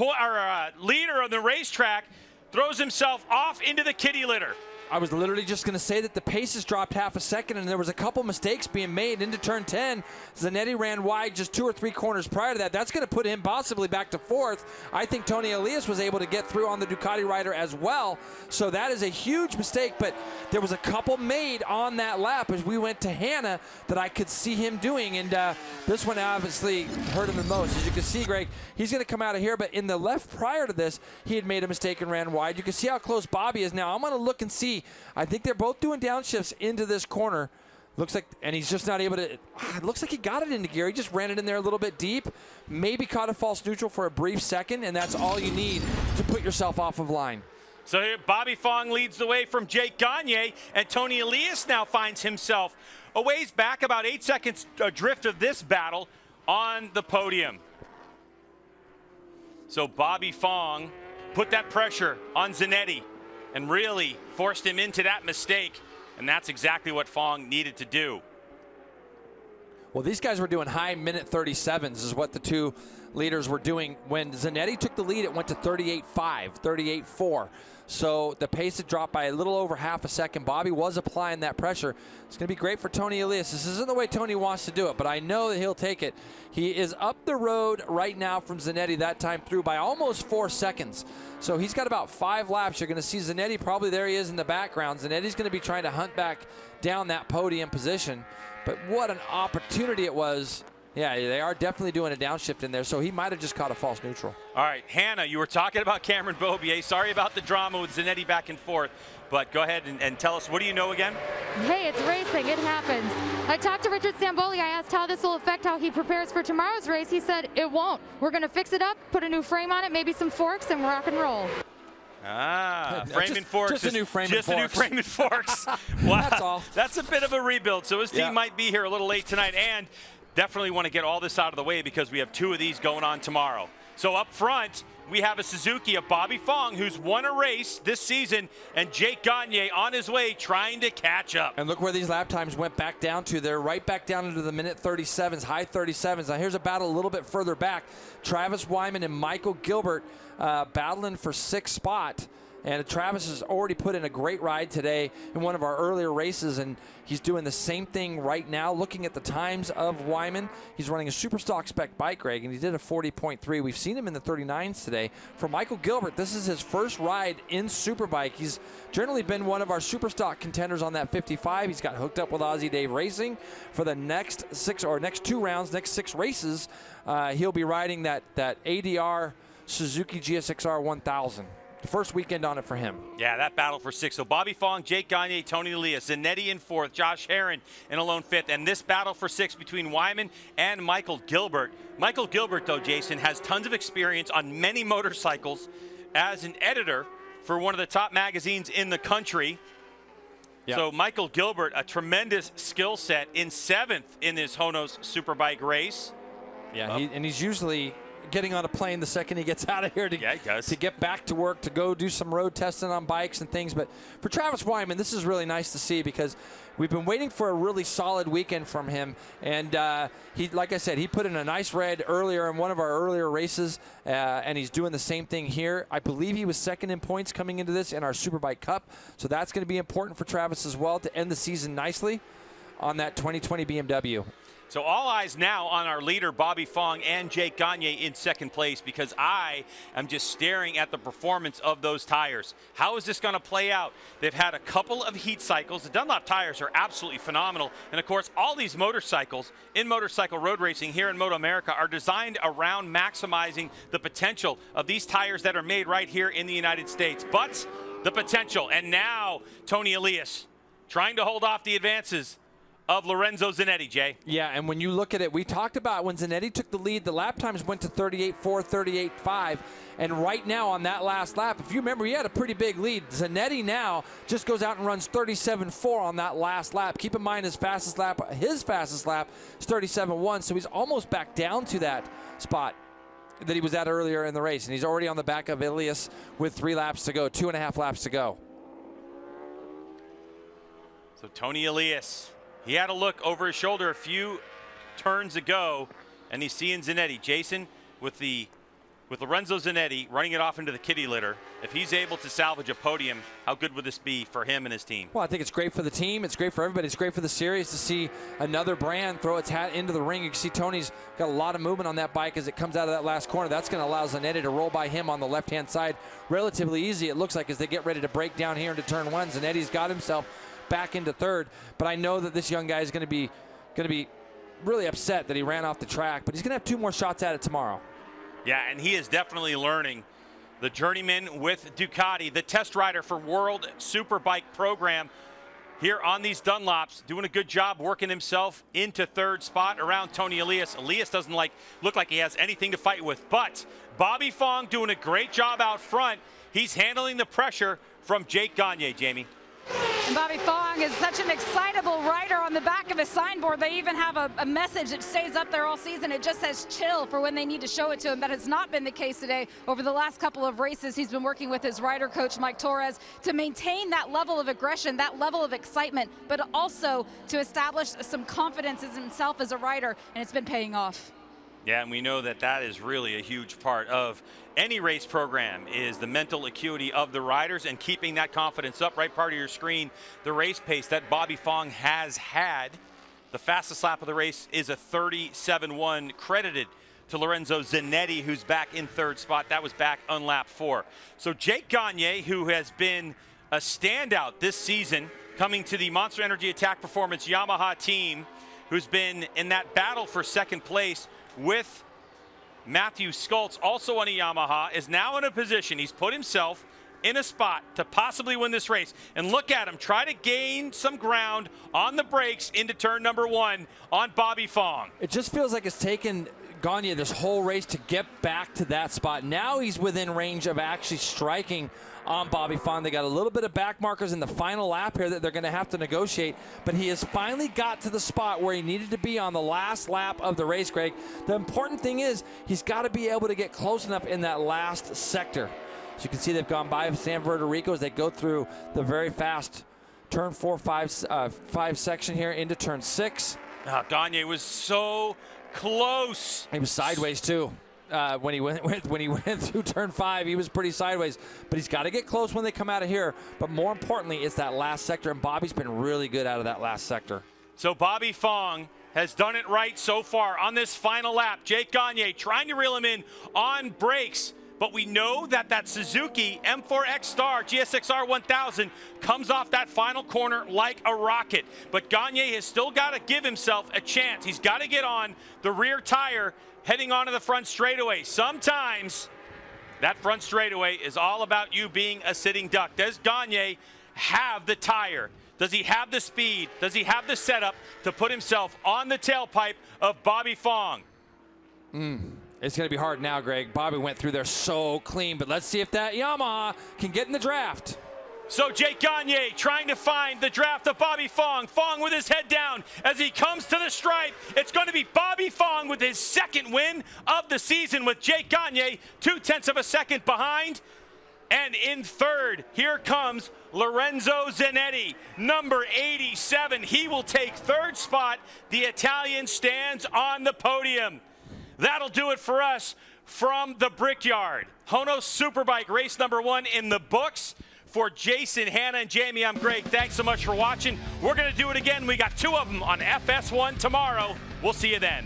leader on the racetrack, throws himself off into the kitty litter. I was literally just going to say that the pace has dropped half a second, and there was a couple mistakes being made into turn 10. Zanetti ran wide just 2 or 3 corners prior to that. That's going to put him possibly back to 4th. I think Toni Elias was able to get through on the Ducati rider as well. So that is a huge mistake, but there was a couple made on that lap as we went to Hannah that I could see him doing, and this one obviously hurt him the most. As you can see, Greg, he's going to come out of here, but in the left prior to this, he had made a mistake and ran wide. You can see how close Bobby is now. I'm going to look and see. I think they're both doing downshifts into this corner. Looks like, and he's just not able to, it looks like he got it into gear. He just ran it in there a little bit deep, maybe caught a false neutral for a brief second, and that's all you need to put yourself off of line. So here Bobby Fong leads the way from Jake Gagne, and Toni Elias now finds himself a ways back, about 8 seconds adrift of this battle on the podium. So Bobby Fong put that pressure on Zanetti and really forced him into that mistake, and that's exactly what Fong needed to do. Well, these guys were doing high minute 37s is what the two leaders were doing. When Zanetti took the lead, it went to 38.5, 38.4. So the pace had dropped by a little over half a second. Bobby was applying that pressure. It's going to be great for Toni Elias. This isn't the way Toni wants to do it, but I know that he'll take it. He is up the road right now from Zanetti that time through by almost 4 seconds. So he's got about 5 laps. You're going to see Zanetti probably there he is in the background. Zanetti's going to be trying to hunt back down that podium position. But what an opportunity it was. Yeah, they are definitely doing a downshift in there, so he might have just caught a false neutral. All right, Hannah, you were talking about Cameron Beaubier. Sorry about the drama with Zanetti back and forth, but go ahead and tell us, what do you know again? Hey, it's racing. It happens. I talked to Richard Samboli. I asked how this will affect how he prepares for tomorrow's race. He said it won't. We're going to fix it up, put a new frame on it, maybe some forks, and rock and roll. Frame and forks. Just a new frame and forks. Just a new frame and forks. Wow. That's all. That's a bit of a rebuild, so his team might be here a little late tonight, and definitely want to get all this out of the way because we have 2 of these going on tomorrow. So up front, we have a Suzuki of Bobby Fong, who's won a race this season, and Jake Gagne on his way trying to catch up. And look where these lap times went back down to. They're right back down into the minute 37s, high 37s. Now here's a battle a little bit further back. Travis Wyman and Michael Gilbert battling for 6th spot. And Travis has already put in a great ride today in one of our earlier races, and he's doing the same thing right now. Looking at the times of Wyman, he's running a super stock spec bike, Greg, and he did a 40.3. We've seen him in the 39s today. For Michael Gilbert, this is his first ride in Superbike. He's generally been one of our super stock contenders on that 55. He's got hooked up with Aussie Dave Racing for the next 2 rounds, next 6 races. He'll be riding that ADR Suzuki GSXR 1000. The first weekend on it for him. Yeah, that battle for 6. So Bobby Fong, Jake Gagne, Toni Elias, Zanetti in 4th, Josh Herron in a lone 5th, and this battle for 6 between Wyman and Michael Gilbert. Michael Gilbert, though, Jason, has tons of experience on many motorcycles as an editor for one of the top magazines in the country. Yep. So Michael Gilbert, a tremendous skill set, in 7th in this HONOS Superbike race. Yeah, he's usually getting on a plane the second he gets out of here to get back to work, to go do some road testing on bikes and things. But for Travis Wyman, this is really nice to see because we've been waiting for a really solid weekend from him. And he, like I said, he put in a nice red earlier in one of our earlier races, and he's doing the same thing here. I believe he was 2nd in points coming into this in our Superbike Cup. So that's going to be important for Travis as well to end the season nicely on that 2020 BMW. So all eyes now on our leader, Bobby Fong, and Jake Gagne in 2nd place, because I am just staring at the performance of those tires. How is this going to play out? They've had a couple of heat cycles. The Dunlop tires are absolutely phenomenal. And, of course, all these motorcycles in motorcycle road racing here in MotoAmerica are designed around maximizing the potential of these tires that are made right here in the United States. But the potential. And now Toni Elias trying to hold off the advances of Lorenzo Zanetti, Jay. Yeah, and when you look at it, we talked about when Zanetti took the lead, the lap times went to 38.4, 38.5, and right now on that last lap, if you remember, he had a pretty big lead. Zanetti now just goes out and runs 37.4 on that last lap. Keep in mind his fastest lap is 37.1, so he's almost back down to that spot that he was at earlier in the race, and he's already on the back of Elias with 3 laps to go, 2.5 laps to go. So Toni Elias, he had a look over his shoulder a few turns ago, and he's seeing Zanetti. Jason, with Lorenzo Zanetti running it off into the kitty litter, if he's able to salvage a podium, how good would this be for him and his team? Well, I think it's great for the team. It's great for everybody. It's great for the series to see another brand throw its hat into the ring. You can see Tony's got a lot of movement on that bike as it comes out of that last corner. That's going to allow Zanetti to roll by him on the left-hand side relatively easy, it looks like, as they get ready to break down here into turn 1. Zanetti's got himself back into 3rd, but I know that this young guy is going to be really upset that he ran off the track, but he's going to have 2 more shots at it tomorrow. Yeah, and he is definitely learning. The journeyman with Ducati, the test rider for World Superbike program here on these Dunlops, doing a good job working himself into 3rd spot around Toni Elias. Elias doesn't look like he has anything to fight with, but Bobby Fong doing a great job out front. he's handling the pressure from Jake Gagne, Jamie. And Bobby Fong is such an excitable rider on the back of his signboard. They even have a message that stays up there all season. It just says chill for when they need to show it to him. That has not been the case today. Over the last couple of races, he's been working with his rider coach, Mike Torres, to maintain that level of aggression, that level of excitement, but also to establish some confidence in himself as a rider, and it's been paying off. Yeah, and we know that that is really a huge part of any race program, is the mental acuity of the riders and keeping that confidence up. Right part of your screen, the race pace that Bobby Fong has had. The fastest lap of the race is a 37.1, credited to Lorenzo Zanetti, who's back in third spot. That was back on lap 4. So Jake Gagne, who has been a standout this season, coming to the Monster Energy Attack Performance Yamaha team, who's been in that battle for second place with Matthew Skultz, also on a Yamaha, is now in a position. He's put himself in a spot to possibly win this race. And look at him try to gain some ground on the brakes into turn number 1 on Bobby Fong. It just feels like it's taken Gagne this whole race to get back to that spot. Now he's within range of actually striking on Bobby Fong. They got a little bit of back markers in the final lap here that they're going to have to negotiate, but he has finally got to the spot where he needed to be on the last lap of the race, Greg. The important thing is he's got to be able to get close enough in that last sector. So you can see they've gone by San Federico as they go through the very fast turn 4-5 section here into turn 6. Gagne was so close. He was sideways too. When he went through turn 5, he was pretty sideways. But he's got to get close when they come out of here. But more importantly, it's that last sector, and Bobby's been really good out of that last sector. So Bobby Fong has done it right so far on this final lap. Jake Gagne trying to reel him in on brakes. But we know that that Suzuki M4X Star GSX-R 1000 comes off that final corner like a rocket. But Gagne has still got to give himself a chance. He's got to get on the rear tire heading onto the front straightaway. Sometimes that front straightaway is all about you being a sitting duck. Does Gagne have the tire? Does he have the speed? Does he have the setup to put himself on the tailpipe of Bobby Fong? It's going to be hard now, Greg. Bobby went through there so clean, but let's see if that Yamaha can get in the draft. So Jake Gagne trying to find the draft of Bobby Fong. Fong with his head down as he comes to the stripe. It's going to be Bobby Fong with his second win of the season, with Jake Gagne 0.2 of a second behind. And in third, here comes Lorenzo Zanetti, number 87. He will take third spot. The Italian stands on the podium. That'll do it for us from the Brickyard. HONOS Superbike race number 1 in the books. For Jason, Hannah, and Jamie, I'm Greg. Thanks so much for watching. We're going to do it again. We got 2 of them on FS1 tomorrow. We'll see you then.